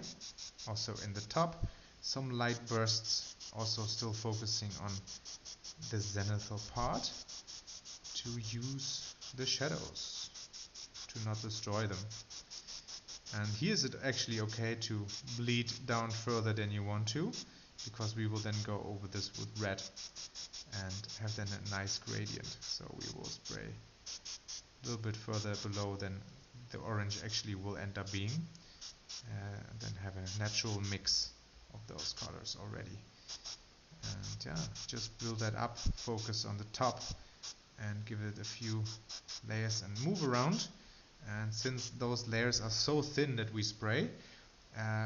[SPEAKER 1] also in the top. Some light bursts, also still focusing on the zenithal part, to use the shadows, to not destroy them. And here is it actually okay to bleed down further than you want to, because we will then go over this with red and have then a nice gradient. So we will spray a little bit further below than the orange actually will end up being, and then have a natural mix of those colors already. And yeah, just build that up, focus on the top, and give it a few layers and move around. And since those layers are so thin that we spray,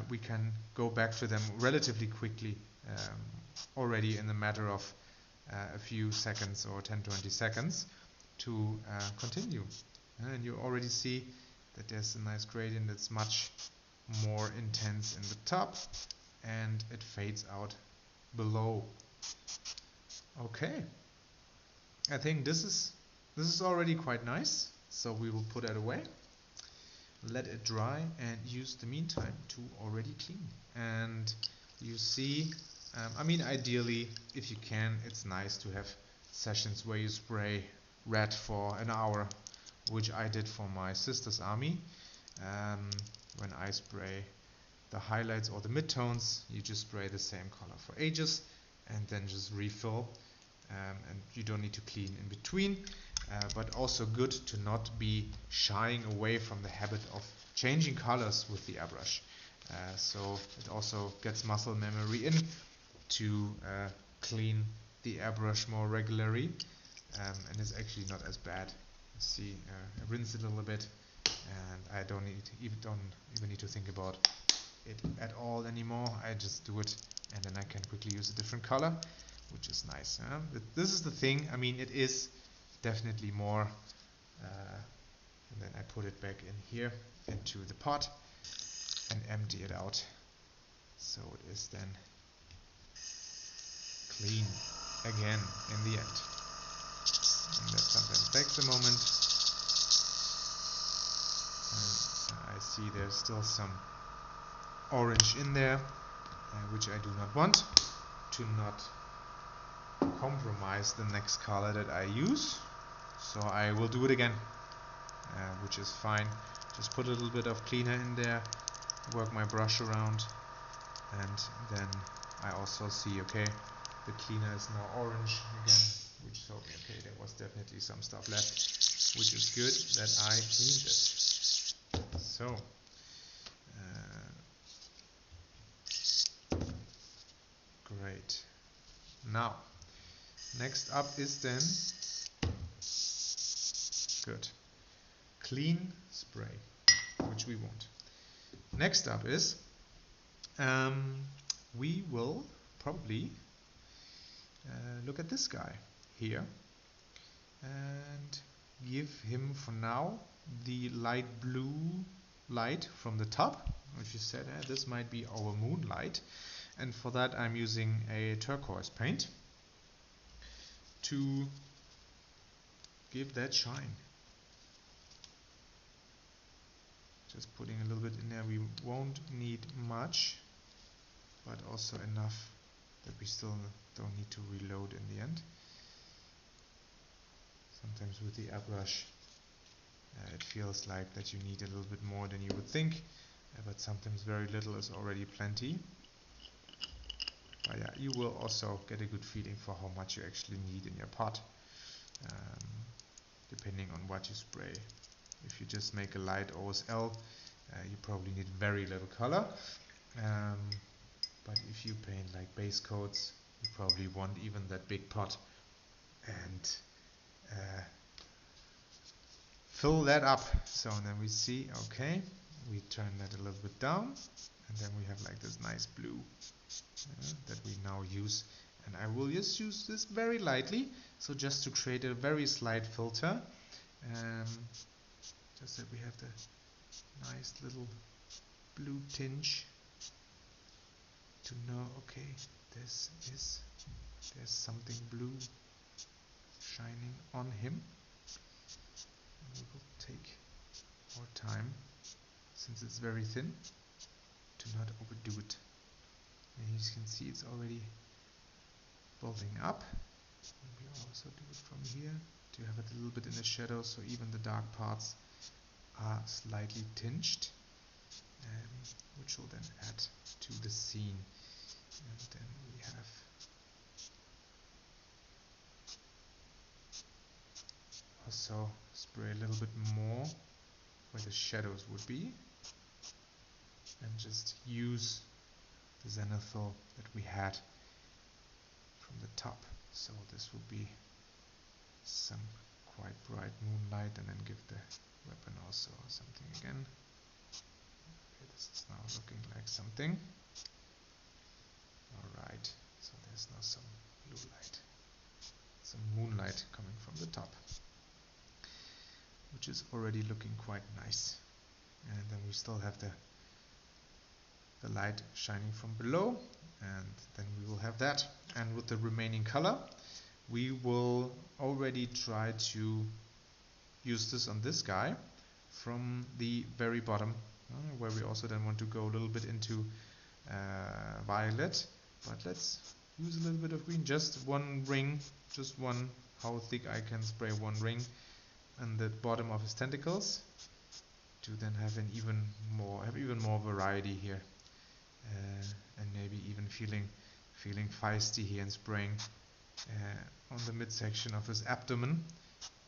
[SPEAKER 1] we can go back to them relatively quickly, already in a matter of a few seconds or 10-20 seconds to continue. And you already see that there's a nice gradient that's much more intense in the top, and it fades out below. Okay, I think this is already quite nice. So we will put that away, let it dry, and use the meantime to already clean. And you see, I mean, ideally, if you can, it's nice to have sessions where you spray red for an hour which I did for my sister's army. When I spray the highlights or the midtones, you just spray the same color for ages and then just refill, and you don't need to clean in between, but also good to not be shying away from the habit of changing colors with the airbrush, so it also gets muscle memory in to clean the airbrush more regularly, and it's actually not as bad. You see, I rinse it a little bit and I don't even need to think about it at all anymore. I just do it and then I can quickly use a different color, which is nice. But this is the thing, I mean, it is definitely more, and then I put it back in here into the pot and empty it out, so it is then clean again in the end. And that sometimes takes a moment. And I see there's still some orange in there, which I do not want, to not compromise the next color that I use. So I will do it again, which is fine. Just put a little bit of cleaner in there, work my brush around, and then I also see, okay, the cleaner is now orange again, which told me, okay, there was definitely some stuff left, which is good that I cleaned it. So, great. Now, next up is then, good, clean spray, which we want. Next up is, we will probably look at this guy here and give him for now the light blue light from the top, which you said this might be our moonlight, and for that I'm using a turquoise paint to give that shine. Just putting a little bit in there. We won't need much, but also enough that we still don't need to reload in the end. Sometimes with the airbrush it feels like that you need a little bit more than you would think, but sometimes very little is already plenty. But yeah, you will also get a good feeling for how much you actually need in your pot, depending on what you spray. If you just make a light OSL, you probably need very little color, but if you paint like base coats, you probably want even that big pot, and fill that up. So then we see, okay, we turn that a little bit down, and then we have like this nice blue that we now use, and I will just use this very lightly, so just to create a very slight filter, just that we have the nice little blue tinge to know, okay, there's something blue shining on him. And we will take our time, since it's very thin, to not overdo it. And you can see it's already building up. And we also do it from here to have it a little bit in the shadow, so even the dark parts are slightly tinged, which will then add to the scene. And then we have also spray a little bit more where the shadows would be, and just use the zenithal that we had from the top. So this would be some quite bright moonlight, and then give the weapon also something again. Okay, this is now looking like something. Alright, so there's now some blue light, some moonlight coming from the top, which is already looking quite nice. And then we still have the light shining from below, and then we will have that. And with the remaining color, we will already try to use this on this guy from the very bottom, where we also then want to go a little bit into violet, but let's use a little bit of green, just one ring, just one, how thick I can spray one ring, and the bottom of his tentacles to then have an even more variety here, and maybe even feeling feisty here and spraying on the midsection of his abdomen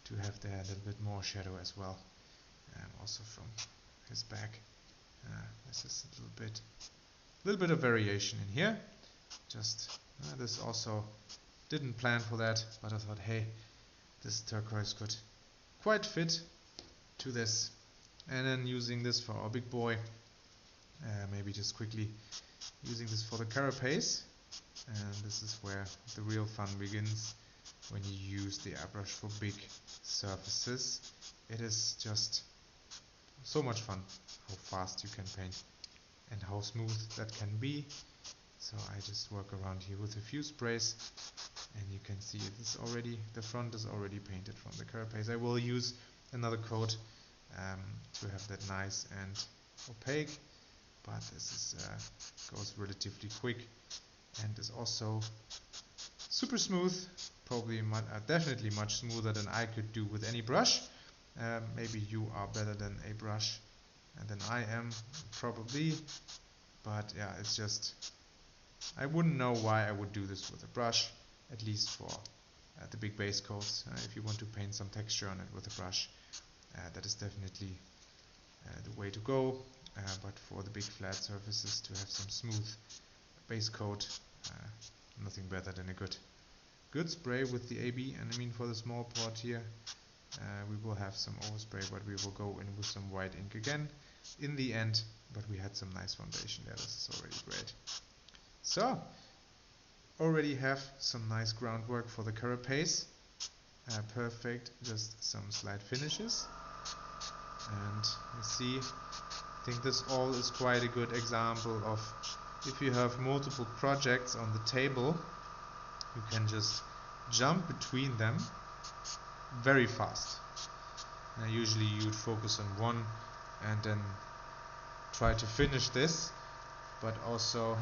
[SPEAKER 1] to have there a little bit more shadow as well, also from his back. This is a little bit of variation in here. Just this also didn't plan for that, but I thought, hey, this turquoise could quite fit to this. And then using this for our big boy, maybe just quickly using this for the carapace. And this is where the real fun begins, when you use the airbrush for big surfaces. It is just so much fun how fast you can paint and how smooth that can be. So I just work around here with a few sprays, and you can see it's already, the front is already painted from the carapace. I will use another coat to have that nice and opaque, but this is goes relatively quick and is also super smooth, probably definitely much smoother than I could do with any brush. Maybe you are better than a brush than I am, probably, but yeah, it's just, I wouldn't know why I would do this with a brush, at least for the big base coats. If you want to paint some texture on it with a brush, that is definitely the way to go, but for the big flat surfaces, to have some smooth base coat, nothing better than a good spray with the AB. And I mean, for the small part here, we will have some overspray, but we will go in with some white ink again in the end, but we had some nice foundation there. This is already great. So already have some nice groundwork for the carapace. Perfect, just some slight finishes, and you see, I think this all is quite a good example of, if you have multiple projects on the table, you can just jump between them very fast. Now usually you'd focus on one and then try to finish this, but also,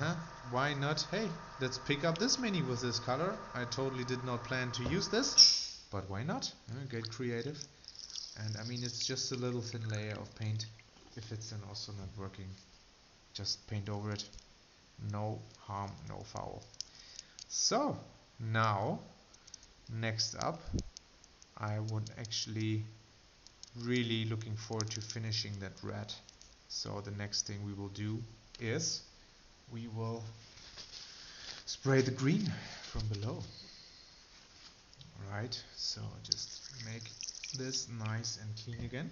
[SPEAKER 1] why not, hey, let's pick up this mini with this color. I totally did not plan to use this, but why not? Get creative. And I mean, it's just a little thin layer of paint. If it's then also not working, just paint over it. No harm, no foul. So now, next up, I would actually really looking forward to finishing that red. So the next thing we will do is we will spray the green from below. Alright, so just make this nice and clean again,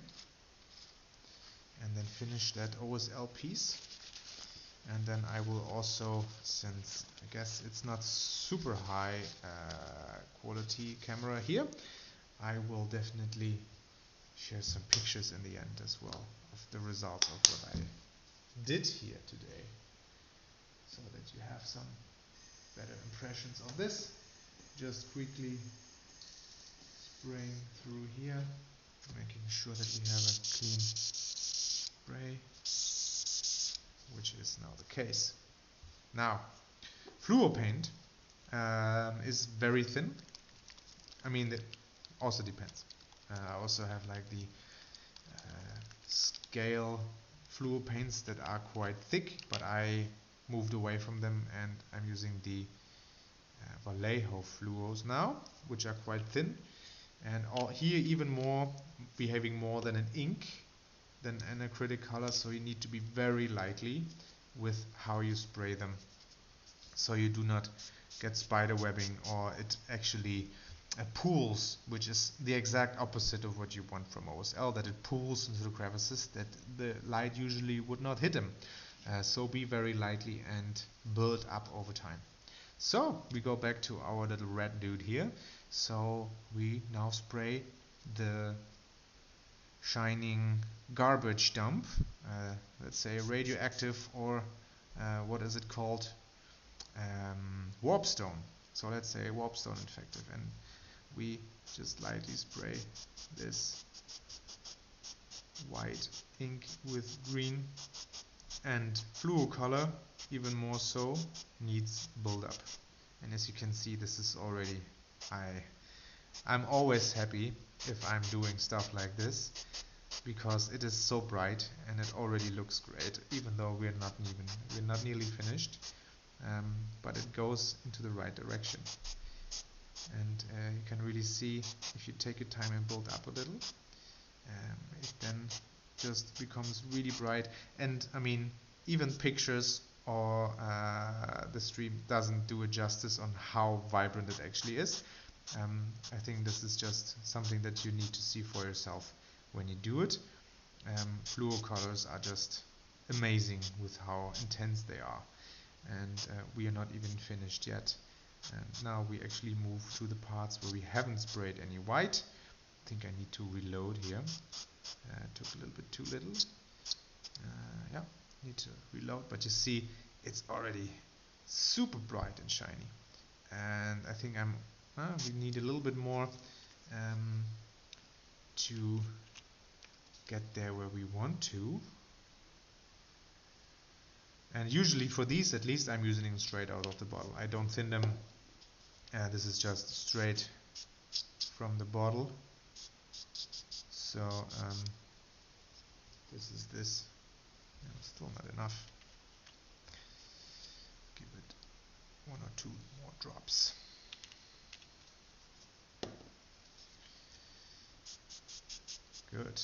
[SPEAKER 1] and then finish that OSL piece. And then I will also, since I guess it's not super high quality camera here, I will definitely share some pictures in the end as well of the results of what I did here today, so that you have some better impressions of this. Just quickly spraying through here, making sure that we have a clean spray, which is now the case. Now, fluo paint is very thin. I mean, it also depends. I also have like the scale fluo paints that are quite thick, but I moved away from them and I'm using the Vallejo fluos now, which are quite thin, and here even more behaving more than an ink than an acrylic color, so you need to be very lightly with how you spray them, so you do not get spider webbing or it actually pools, which is the exact opposite of what you want from OSL, that it pools into the crevices that the light usually would not hit them. So be very lightly and build up over time. So we go back to our little red dude here. So we now spray the shining garbage dump, let's say radioactive, or what is it called, warpstone. So let's say warpstone infective, and we just lightly spray this white ink with green, and fluo color even more so needs build up. And as you can see, this is already, I'm always happy if I'm doing stuff like this, because it is so bright and it already looks great, even though we're not nearly finished. But it goes into the right direction, and you can really see if you take your time and build up a little, it then just becomes really bright. And I mean, even pictures or the stream doesn't do it justice on how vibrant it actually is. I think this is just something that you need to see for yourself when you do it. Fluo colors are just amazing with how intense they are, and we are not even finished yet. And now we actually move to the parts where we haven't sprayed any white. I think I need to reload here. Took a little bit too little. Yeah, need to reload, but you see it's already super bright and shiny. And I think we need a little bit more to get there where we want to. And usually for these, at least, I'm using them straight out of the bottle. I don't thin them. This is just straight from the bottle. So this is still not enough. Give it 1 or 2 more drops. Good.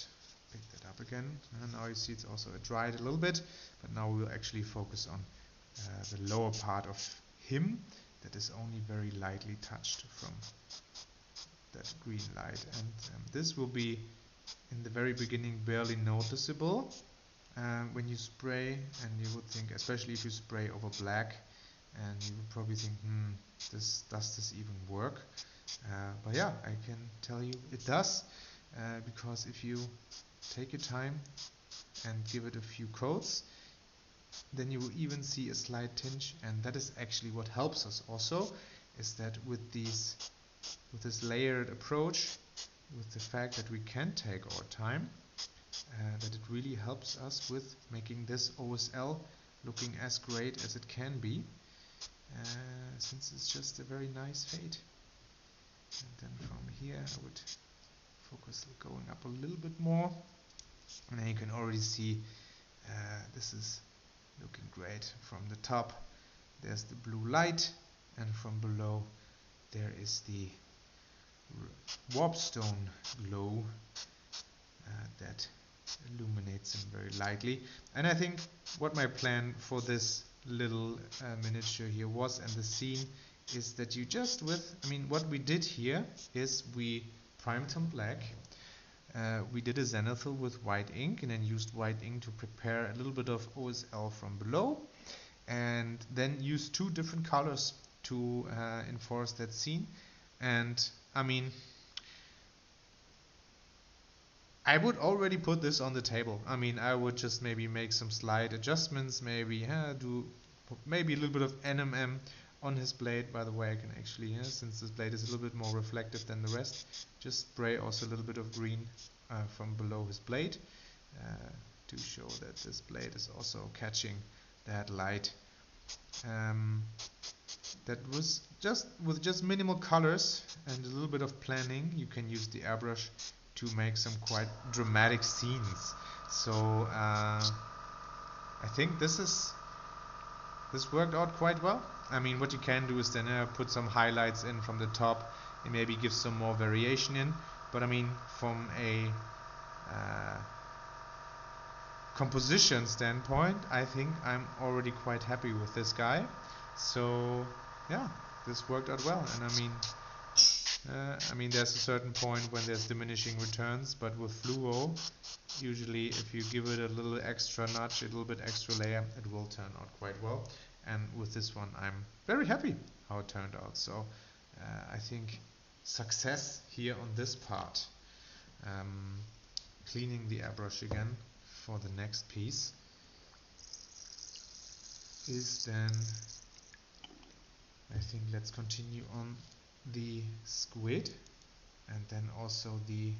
[SPEAKER 1] Pick that up again. And now you see it's also dried a little bit, but now we'll actually focus on the lower part of him that is only very lightly touched from that green light. And this will be in the very beginning barely noticeable when you spray, and you would think, especially if you spray over black, and you would probably think, does this even work? But yeah, I can tell you it does, because if you take your time and give it a few coats, then you will even see a slight tinge. And that is actually what helps us also, is that with this layered approach, with the fact that we can take our time, that it really helps us with making this OSL looking as great as it can be, since it's just a very nice fade. And then from here I would focus going up a little bit more, and then you can already see this is looking great. From the top there's the blue light, and from below there is the warpstone glow that illuminates him very lightly. And I think what my plan for this little miniature here was, and the scene, is that you just what we did here is we primed him black. We did a zenithal with white ink, and then used white ink to prepare a little bit of OSL from below, and then used 2 different colors to enforce that scene. And I mean, I would already put this on the table. I mean, I would just maybe make some slight adjustments, maybe do maybe a little bit of NMM on his blade. By the way, I can actually, since this blade is a little bit more reflective than the rest, just spray also a little bit of green from below his blade to show that this blade is also catching that light. That was just with just minimal colors and a little bit of planning. You can use the airbrush to make some quite dramatic scenes. So I think this worked out quite well. I mean, what you can do is then put some highlights in from the top and maybe give some more variation in. But I mean, from a composition standpoint, I think I'm already quite happy with this guy. So yeah, this worked out well. And I mean, there's a certain point when there's diminishing returns, but with fluo, usually if you give it a little extra notch, a little bit extra layer, it will turn out quite well. And with this one, I'm very happy how it turned out. So I think success here on this part. Cleaning the airbrush again for the next piece is then, I think let's continue on the squid, and then also the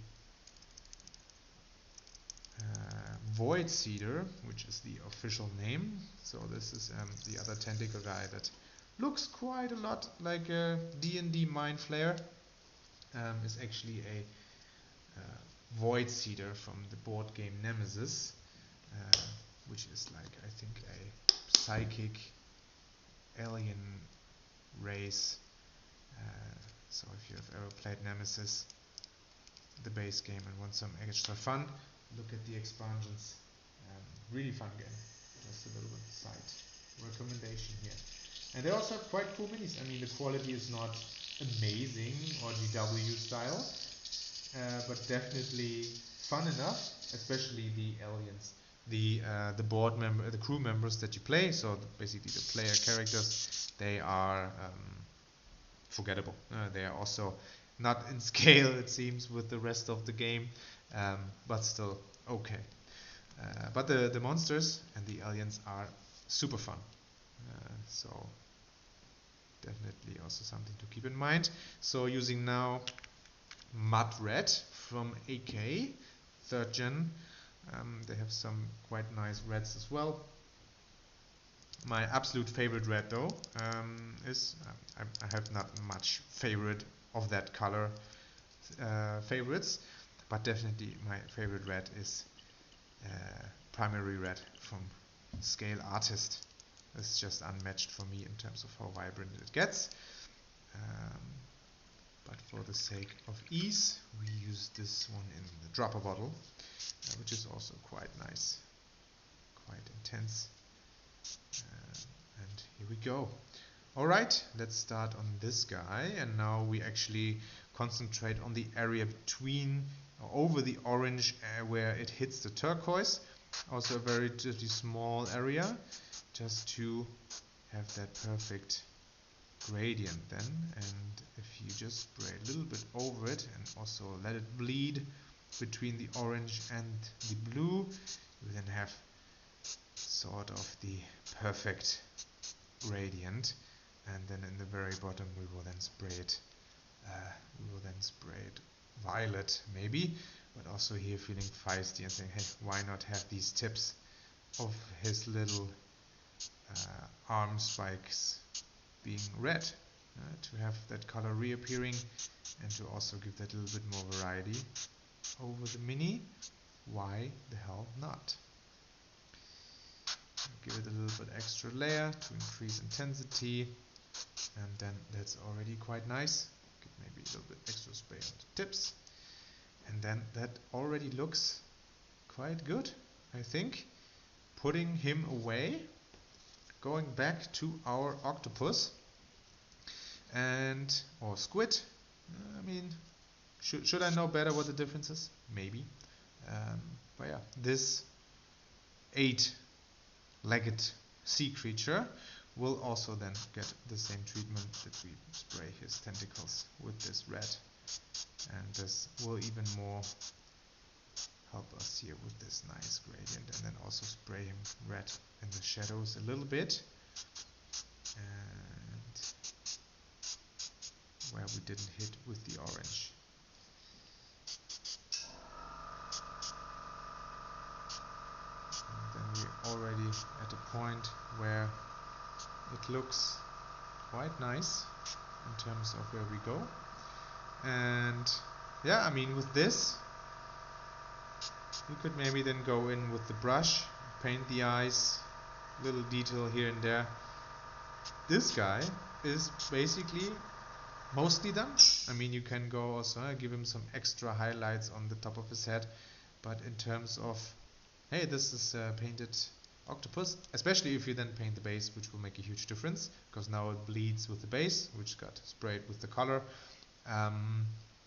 [SPEAKER 1] void cedar, which is the official name. So this is the other tentacle guy that looks quite a lot like a D&D mind flayer. Is actually Void Seeder from the board game Nemesis, which is like, I think, a psychic alien race. So if you have ever played Nemesis, the base game, and want some extra fun, look at the expansions. Really fun game. Just a little bit side recommendation here. And they also have quite cool minis. I mean, the quality is not amazing or GW style, but definitely fun enough. Especially the aliens, the board member, the crew members that you play. So basically, the player characters, they are forgettable. They are also not in scale, it seems, with the rest of the game, but still okay. But the monsters and the aliens are super fun. So definitely also something to keep in mind. So using now Mud Red from AK, 3rd gen. They have some quite nice reds as well. My absolute favorite red though is, I have not much favorite of that color favorites, but definitely my favorite red is Primary Red from Scale Artist. It's just unmatched for me in terms of how vibrant it gets. But for the sake of ease, we use this one in the dropper bottle, which is also quite nice, quite intense. And here we go. Alright, let's start on this guy, and now we actually concentrate on the area between or over the orange where it hits the turquoise. Also a very small area, just to have that perfect gradient then. And if you just spray a little bit over it and also let it bleed between the orange and the blue, you then have sort of the perfect gradient. And then in the very bottom we will then spray it violet maybe, but also here feeling feisty and saying, hey, why not have these tips of his little arm spikes being red, to have that color reappearing and to also give that little bit more variety over the mini. Why the hell not? Give it a little bit extra layer to increase intensity, and then that's already quite nice. Give maybe a little bit extra spray on the tips, and then that already looks quite good, I think. Putting him away, going back to our octopus and or squid. I mean, should I know better what the difference is? Maybe. But yeah, this 8-legged sea creature will also then get the same treatment that we spray his tentacles with this red, and this will even more help us here with this nice gradient, and then also spray him red in the shadows a little bit, and where we didn't hit with the orange. And then we're already at a point where it looks quite nice in terms of where we go. And yeah, I mean, with this you could maybe then go in with the brush, paint the eyes, little detail here and there. This guy is basically mostly done. I mean, you can go also give him some extra highlights on the top of his head, but in terms of, hey, this is painted octopus, especially if you then paint the base, which will make a huge difference, because now it bleeds with the base, which got sprayed with the color.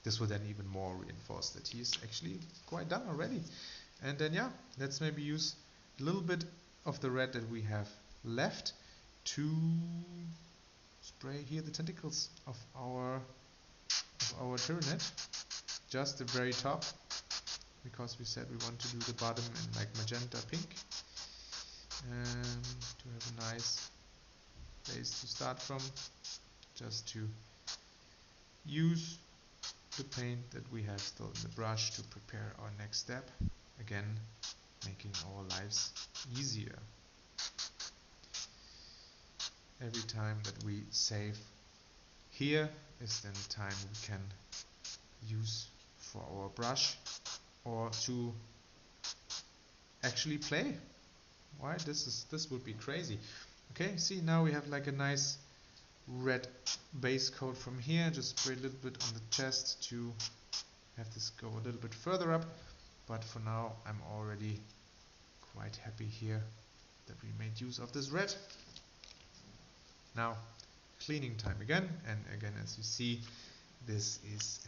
[SPEAKER 1] This will then even more reinforce that he is actually quite done already. And then yeah, let's maybe use a little bit of the red that we have left to spray here the tentacles of our Tyranid, just the very top, because we said we want to do the bottom in like magenta pink, and to have a nice base to start from, just to use the paint that we have still in the brush to prepare our next step, again making our lives easier. Every time that we save here is then time we can use for our brush or to actually play. Why? This would be crazy. Okay, see, now we have like a nice red base coat from here. Just spray a little bit on the chest to have this go a little bit further up. But for now, I'm already quite happy here that we made use of this red. Now, cleaning time again, and again, as you see, this is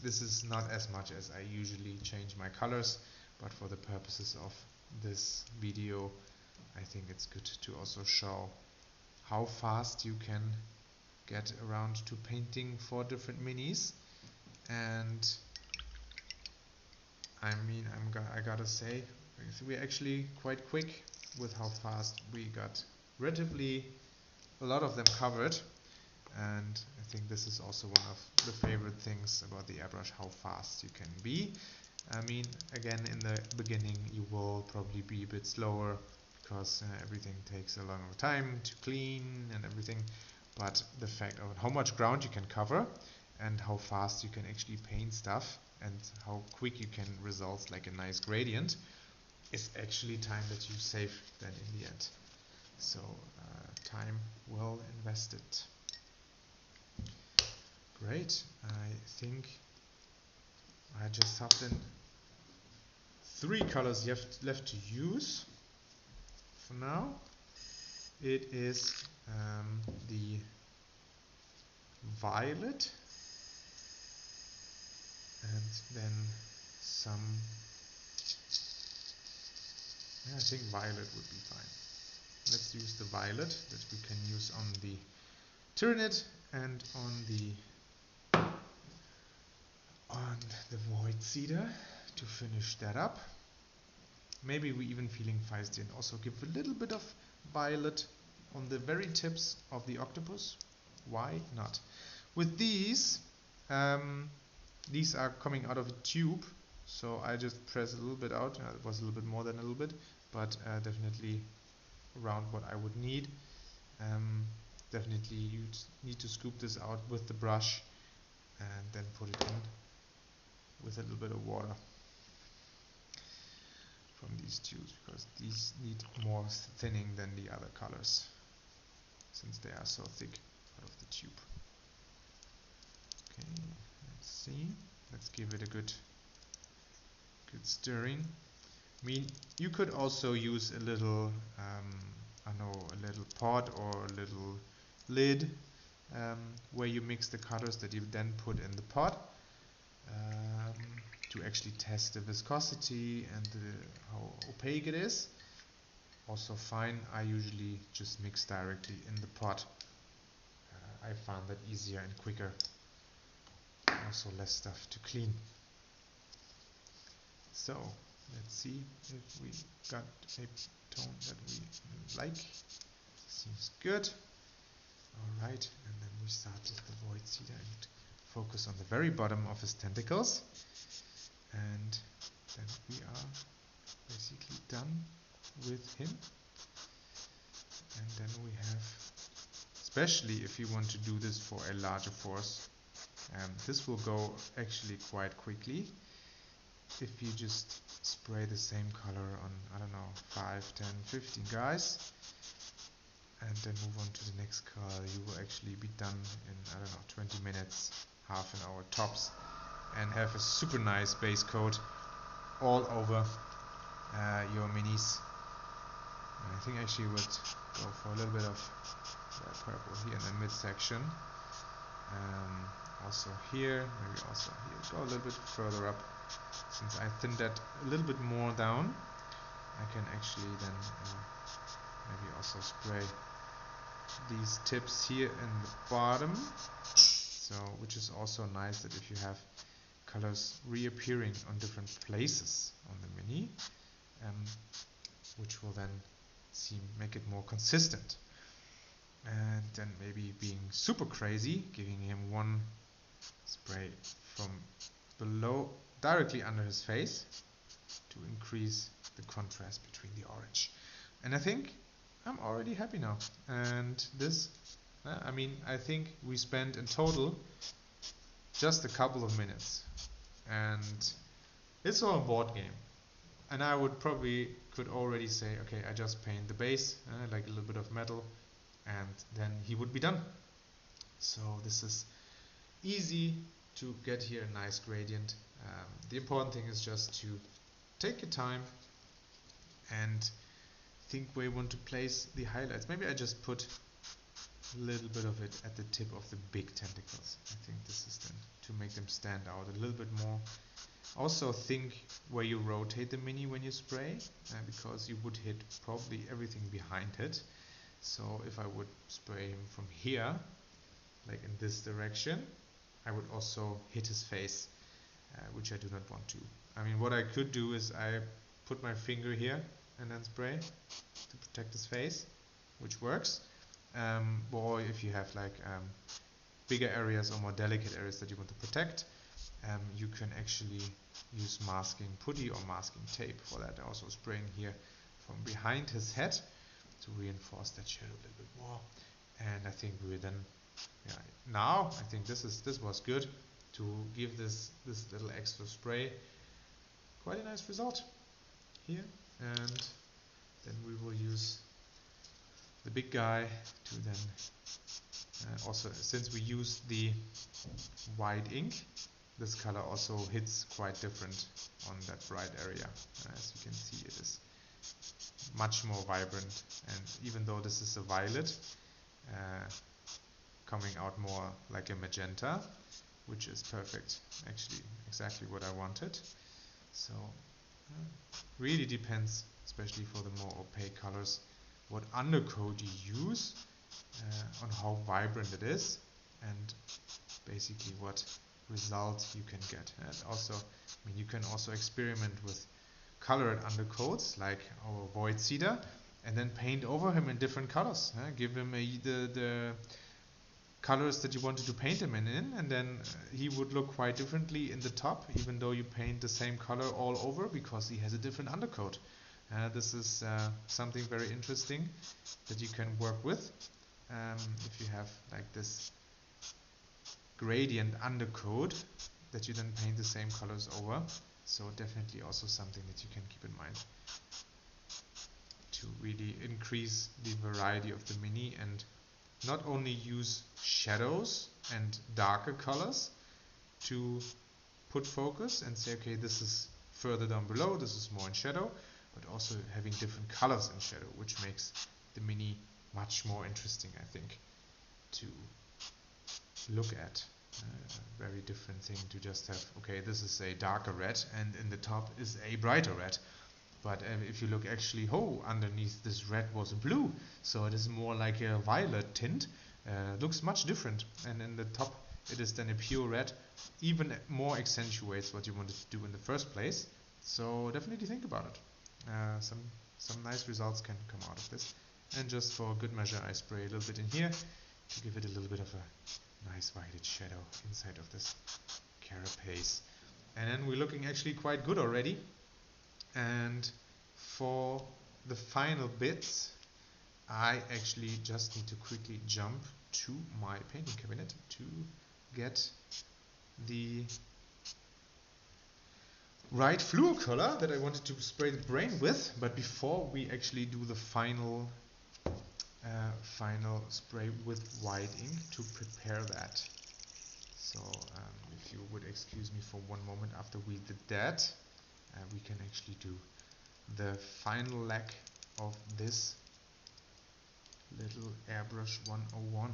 [SPEAKER 1] this is not as much as I usually change my colors, but for the purposes of this video, I think it's good to also show how fast you can get around to painting 4 different minis. And I mean, I gotta say, we're actually quite quick with how fast we got relatively a lot of them covered. And I think this is also one of the favorite things about the airbrush, how fast you can be. I mean, again, in the beginning you will probably be a bit slower because everything takes a longer time to clean and everything, but the fact of how much ground you can cover and how fast you can actually paint stuff and how quick you can result like a nice gradient is actually time that you save then in the end. So time well invested. Great. I think I just have then 3 colors left to use for now. It is the violet and then some, I think violet would be fine. Let's use the violet that we can use on the Tyranid and on the Void Cedar to finish that up. Maybe we even feeling feisty and also give a little bit of violet on the very tips of the octopus. Why not? With these are coming out of a tube, so I just press a little bit out. It was a little bit more than a little bit, but definitely around what I would need. Definitely you need to scoop this out with the brush and then put it in with a little bit of water from these tubes, because these need more thinning than the other colors since they are so thick out of the tube. Okay, let's see. Let's give it a good stirring. I mean, you could also use a little, I don't know, a little pot or a little lid where you mix the colors that you then put in the pot to actually test the viscosity and how opaque it is. Also fine, I usually just mix directly in the pot. I found that easier and quicker. Also less stuff to clean. So let's see if we got a tone that we like. Seems good. Alright, and then we start with the Void Cedar and focus on the very bottom of his tentacles. And then we are basically done with him. And then we have, especially if you want to do this for a larger force, this will go actually quite quickly. If you just spray the same color on, I don't know, 5, 10, 15 guys, and then move on to the next color, you will actually be done in, I don't know, 20 minutes, half an hour tops, and have a super nice base coat all over your minis. And I think I actually would go for a little bit of purple here in the midsection. Also here, maybe also here. Go a little bit further up. Since I thinned that a little bit more down, I can actually then maybe also spray these tips here in the bottom. So, which is also nice that if you have colors reappearing on different places on the mini, which will then make it more consistent. And then maybe being super crazy, giving him one spray from below, directly under his face, to increase the contrast between the orange. And I think I'm already happy now. And this, I mean, I think we spent in total just a couple of minutes. And It's all a board game. And I would probably could already say, okay, I just paint the base, like a little bit of metal, and then he would be done. So this is easy to get here a nice gradient. The important thing is just to take your time and think where you want to place the highlights. Maybe I just put a little bit of it at the tip of the big tentacles. I think this is then to make them stand out a little bit more. Also think where you rotate the mini when you spray, because you would hit probably everything behind it. So if I would spray him from here, like in this direction, I would also hit his face, which I do not want to. I mean, what I could do is I put my finger here and then spray to protect his face, which works. Or if you have like bigger areas or more delicate areas that you want to protect, you can actually use masking putty or masking tape for that. Also spraying here from behind his head to reinforce that shadow a little bit more. And I think we're then, yeah, now I think this was good to give this little extra spray quite a nice result here. And then we will use the big guy to then also, since we use the white ink, this color also hits quite different on that bright area. As you can see, it is much more vibrant, and even though this is a violet, coming out more like a magenta, which is perfect, actually exactly what I wanted. So really depends, especially for the more opaque colors, what undercoat you use, on how vibrant it is, and basically what result you can get. And also, I mean, you can also experiment with colored undercoats like our void cedar, and then paint over him in different colors. Give him the colors that you wanted to paint him in, and then he would look quite differently in the top, even though you paint the same color all over, because he has a different undercoat. This is something very interesting that you can work with if you have like this gradient undercoat that you then paint the same colors over. So definitely also something that you can keep in mind to really increase the variety of the mini, and not only use shadows and darker colors to put focus and say, okay, this is further down below, this is more in shadow, but also having different colors in shadow, which makes the mini much more interesting, I think, to look at. A very different thing to just have, okay, this is a darker red and in the top is a brighter red. But if you look actually, underneath this red was blue, so it is more like a violet tint. Looks much different, and in the top it is then a pure red, even more accentuates what you wanted to do in the first place. So definitely think about it. Some nice results can come out of this. And just for good measure, I spray a little bit in here to give it a little bit of a nice violet shadow inside of this carapace. And then we're looking actually quite good already. And for the final bits, I actually just need to quickly jump to my painting cabinet to get the right fluor color that I wanted to spray the brain with. But before we actually do the final spray with white ink to prepare that. So if you would excuse me for one moment after we did that, we can actually do the final leg of this little Airbrush 101.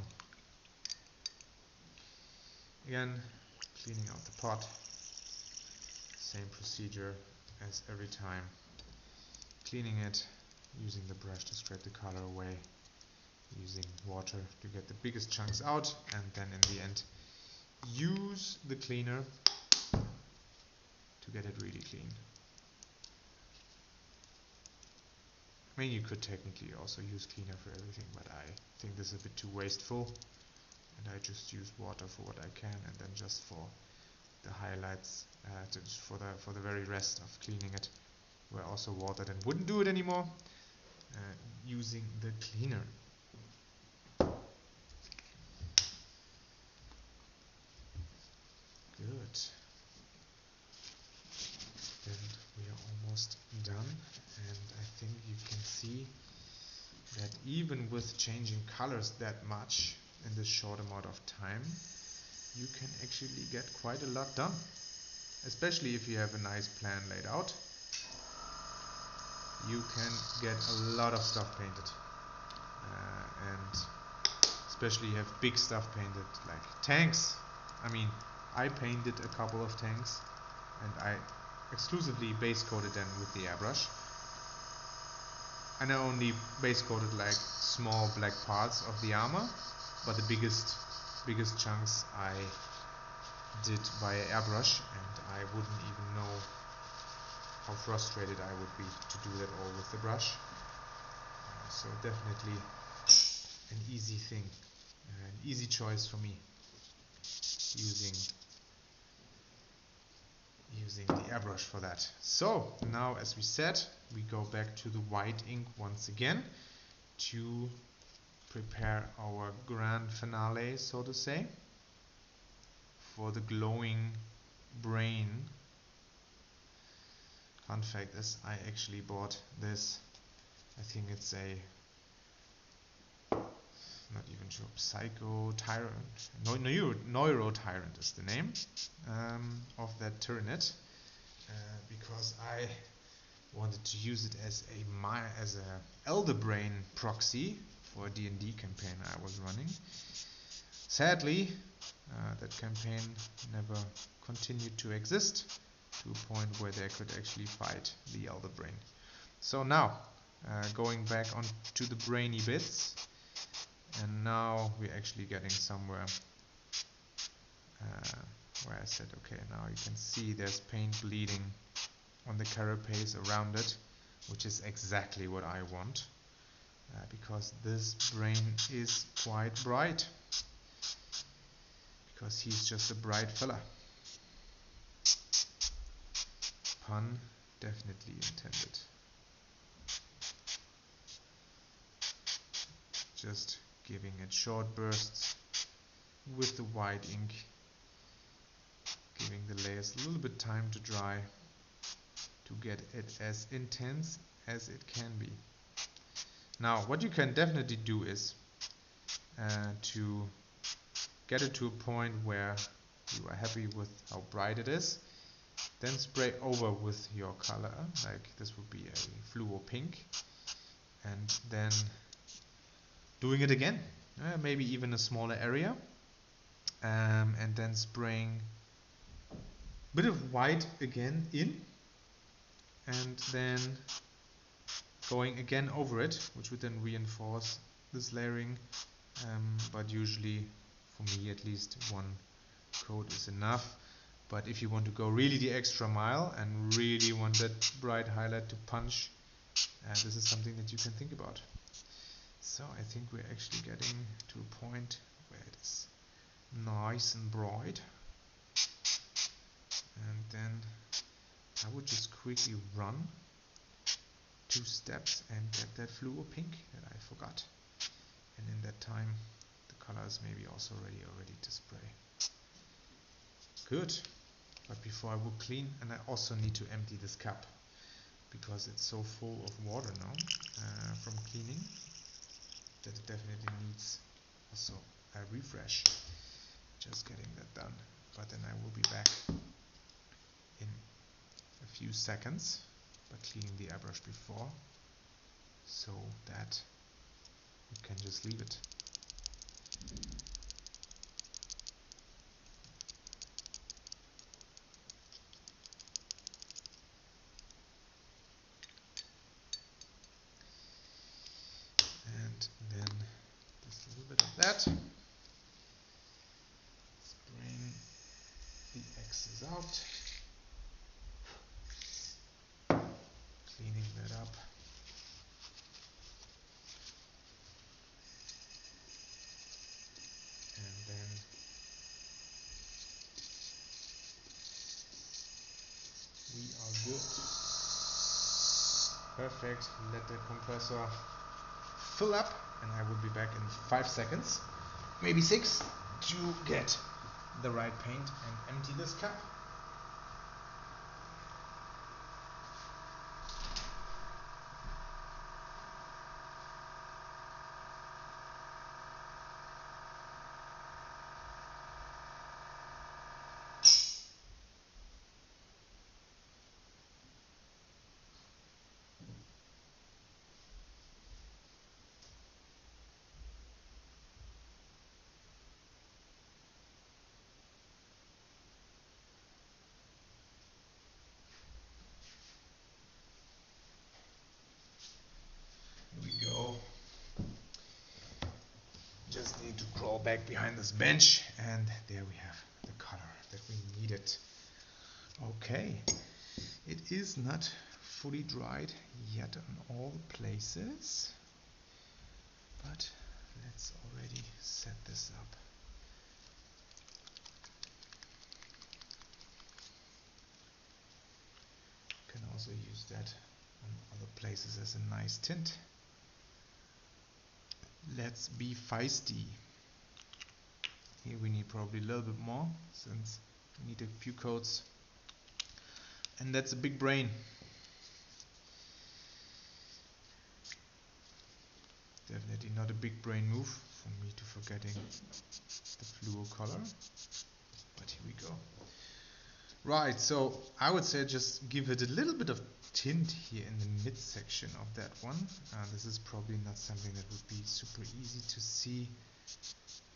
[SPEAKER 1] Again, cleaning out the pot, same procedure as every time. Cleaning it, using the brush to scrape the color away, using water to get the biggest chunks out, and then in the end use the cleaner to get it really clean. I mean, you could technically also use cleaner for everything, but I think this is a bit too wasteful, and I just use water for what I can, and then just for the highlights, just for the very rest of cleaning it, where also water then wouldn't do it anymore, using the cleaner. Good. almost done, and I think you can see that even with changing colors that much in this short amount of time, you can actually get quite a lot done, especially if you have a nice plan laid out. You can get a lot of stuff painted, and especially you have big stuff painted like tanks. I mean, I painted a couple of tanks and I exclusively base coated them with the airbrush, and I only base coated like small black parts of the armor, but the biggest chunks I did via airbrush, and I wouldn't even know how frustrated I would be to do that all with the brush. So definitely an easy thing, an easy choice for me, using the airbrush for that. So now, as we said, we go back to the white ink once again to prepare our grand finale, so to say, for the glowing brain. Fun fact is, I actually bought this, I think it's a, not even sure, Psycho Tyrant, Neuro Tyrant is the name of that Tyranid, because I wanted to use it as a Elder Brain proxy for a D&D campaign I was running. Sadly, that campaign never continued to exist to a point where they could actually fight the Elder Brain. So now, going back on to the brainy bits, and now we're actually getting somewhere where I said, okay, now you can see there's paint bleeding on the carapace around it, which is exactly what I want, because this brain is quite bright, because he's just a bright fella. Pun definitely intended. Just giving it short bursts with the white ink, giving the layers a little bit time to dry to get it as intense as it can be. Now, what you can definitely do is to get it to a point where you are happy with how bright it is, then spray over with your color, like this would be a fluo pink, and then doing it again, maybe even a smaller area, and then spraying a bit of white again in, and then going again over it, which would then reinforce this layering, but usually, for me at least, one coat is enough. But if you want to go really the extra mile and really want that bright highlight to punch, this is something that you can think about. So I think we're actually getting to a point where it is nice and bright, and then I would just quickly run 2 steps and get that fluo pink that I forgot, and in that time the color is maybe also ready to spray. Good. But before I will clean, and I also need to empty this cup because it's so full of water now from cleaning that it definitely needs also a refresh. Just getting that done, but then I will be back in a few seconds by cleaning the airbrush before, so that you can just leave it. And then just a little bit of that. Spraying the excess out. Cleaning that up. And then we are good. Perfect. Let the compressor fill up, and I will be back in 5 seconds, maybe 6, to get the right paint and empty this cup. just need to crawl back behind this bench, and there we have the color that we needed. Okay, it is not fully dried yet on all places, but let's already set this up. Can also use that on other places as a nice tint. Let's be feisty. Here we need probably a little bit more, since we need a few coats. And that's a big brain. Definitely not a big brain move for me to forgetting the fluo color. But here we go. Right, so I would say just give it a little bit of tint here in the midsection of that one. This is probably not something that would be super easy to see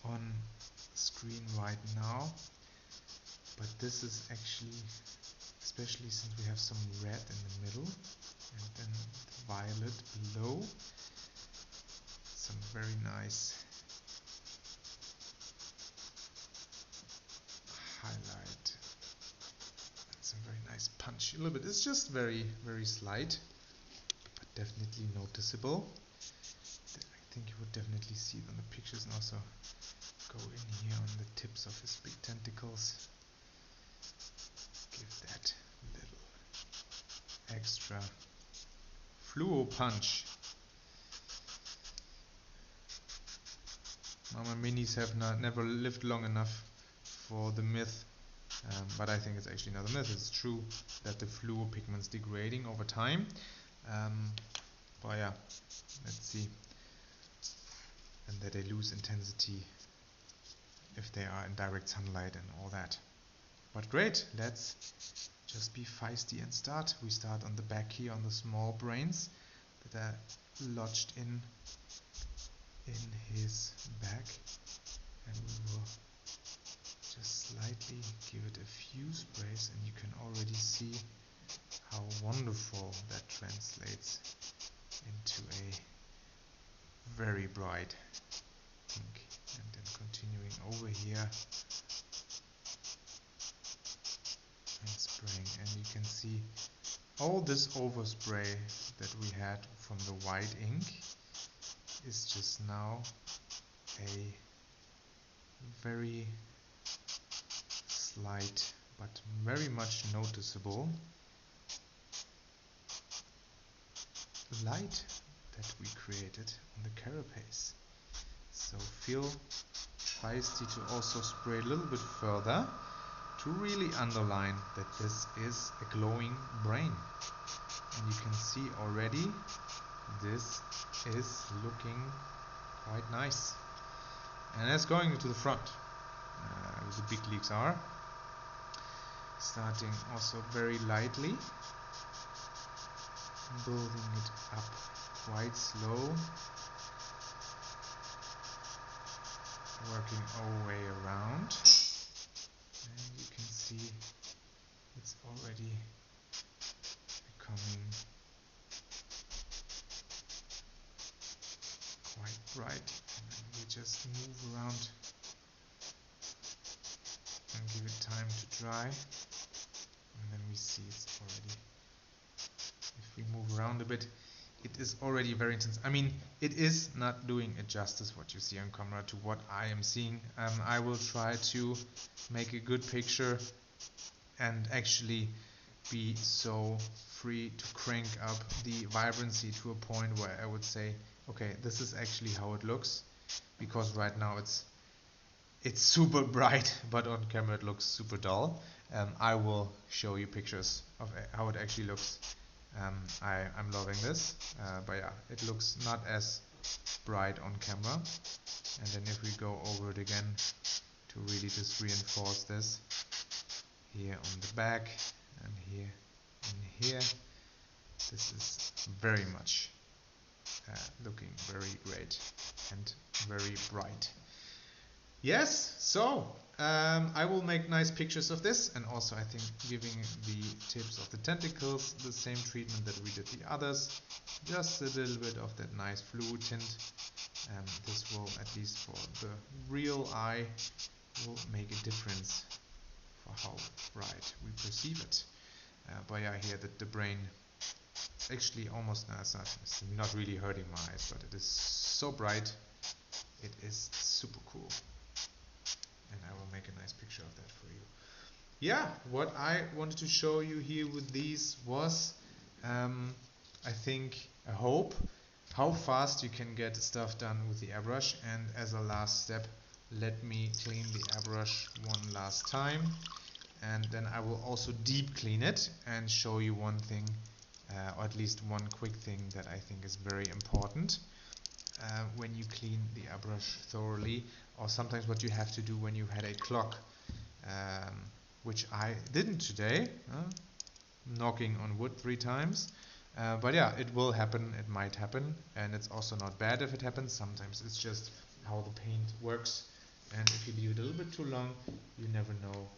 [SPEAKER 1] on screen right now, but this is actually, especially since we have some red in the middle and then the violet below, some very nice highlight and some very nice punch. A little bit, it's just very slight, but definitely noticeable. I think you would definitely see it on the pictures, and also go in here on the tips of his big tentacles. Give that little extra fluo punch. Mama Minis have never lived long enough for the myth, but I think it's actually not a myth. It's true that the fluo pigment's degrading over time. But yeah, let's see. And that they lose intensity if they are in direct sunlight and all that. But great, let's just be feisty and start. We start on the back here on the small brains that are lodged in his back, and we will just slightly give it a few sprays, and you can already see how wonderful that translates into a very bright pink. And then continuing over here and spraying, and you can see all this overspray that we had from the white ink is just now a very slight but very much noticeable light that we created on the carapace. So feel feisty to also spray a little bit further to really underline that this is a glowing brain. And you can see already this is looking quite nice. And that's going to the front. The big leaves are starting also very lightly, building it up quite slow, working our way around, and you can see it's already becoming quite bright. And then we just move around and give it time to dry, and then we see it's already, if we move around a bit, it is already very intense. I mean, it is not doing it justice what you see on camera to what I am seeing. I will try to make a good picture and actually be so free to crank up the vibrancy to a point where I would say, okay, this is actually how it looks, because right now it's super bright, but on camera it looks super dull. I will show you pictures of how it actually looks. I'm loving this, but yeah, it looks not as bright on camera. And then if we go over it again to really just reinforce this, here on the back and here and here, this is very much looking very great and very bright. Yes, so I will make nice pictures of this, and also I think giving the tips of the tentacles the same treatment that we did the others, just a little bit of that nice fluid tint, This will, at least for the real eye, will make a difference for how bright we perceive it. But yeah, here the brain actually almost, no, it's not really hurting my eyes, but it is so bright, it is super cool. And I will make a nice picture of that for you. Yeah, what I wanted to show you here with these was, I think, a hope how fast you can get stuff done with the airbrush. And as a last step, let me clean the airbrush one last time, and then I will also deep clean it and show you one thing, or at least one quick thing that I think is very important when you clean the airbrush thoroughly, or sometimes what you have to do when you had a clock, which I didn't today, knocking on wood 3 times. But yeah, it will happen, it might happen, and it's also not bad if it happens. Sometimes it's just how the paint works, and if you leave it a little bit too long, you never know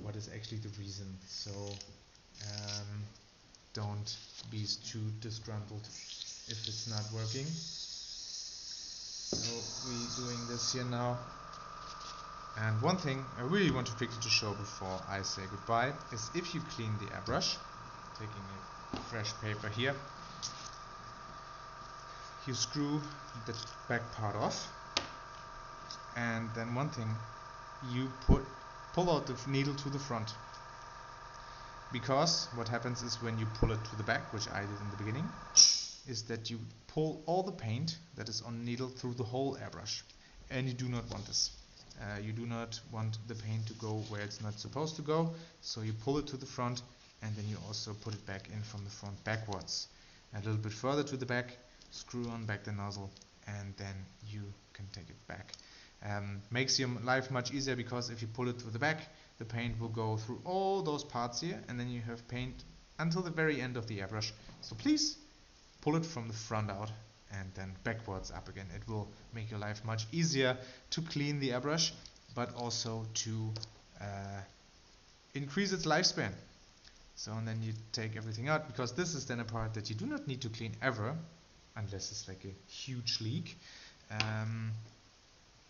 [SPEAKER 1] what is actually the reason. So don't be too disgruntled if it's not working. So we're doing this here now. And one thing I really want to quickly show before I say goodbye is, if you clean the airbrush, taking a fresh paper here, you screw the back part off, and then one thing, you pull out the needle to the front, because what happens is when you pull it to the back, which I did in the beginning, is that you pull all the paint that is on the needle through the whole airbrush, and you do not want this. You do not want the paint to go where it's not supposed to go, so you pull it to the front, and then you also put it back in from the front backwards. A little bit further to the back, screw on back the nozzle, and then you can take it back. Makes your life much easier, because if you pull it to the back, the paint will go through all those parts here, and then you have paint until the very end of the airbrush. So please pull it from the front out and then backwards up again. It will make your life much easier to clean the airbrush, but also to increase its lifespan. So, and then you take everything out, because this is then a part that you do not need to clean ever, unless it's like a huge leak,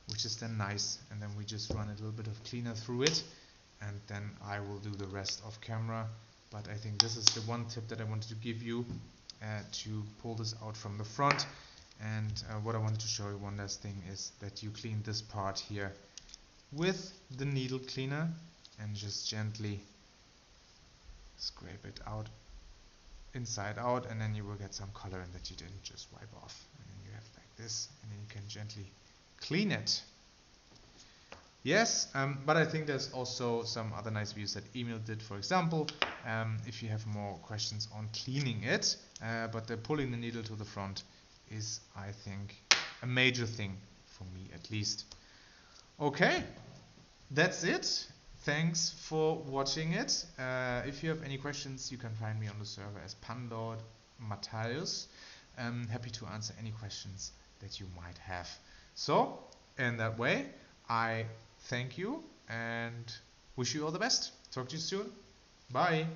[SPEAKER 1] which is then nice. And then we just run a little bit of cleaner through it, and then I will do the rest off camera. But I think this is the one tip that I wanted to give you, to pull this out from the front. And what I wanted to show you, one last thing, is that you clean this part here with the needle cleaner, and just gently scrape it out, inside out, and then you will get some color in that you didn't just wipe off. And then you have like this, and then you can gently clean it. Yes, but I think there's also some other nice views that Emil did, for example, if you have more questions on cleaning it. But the pulling the needle to the front is, I think, a major thing for me, at least. Okay, that's it. Thanks for watching it. If you have any questions, you can find me on the server as Pandord-Matthäus. I'm happy to answer any questions that you might have. So, in that way, I thank you and wish you all the best. Talk to you soon. Bye.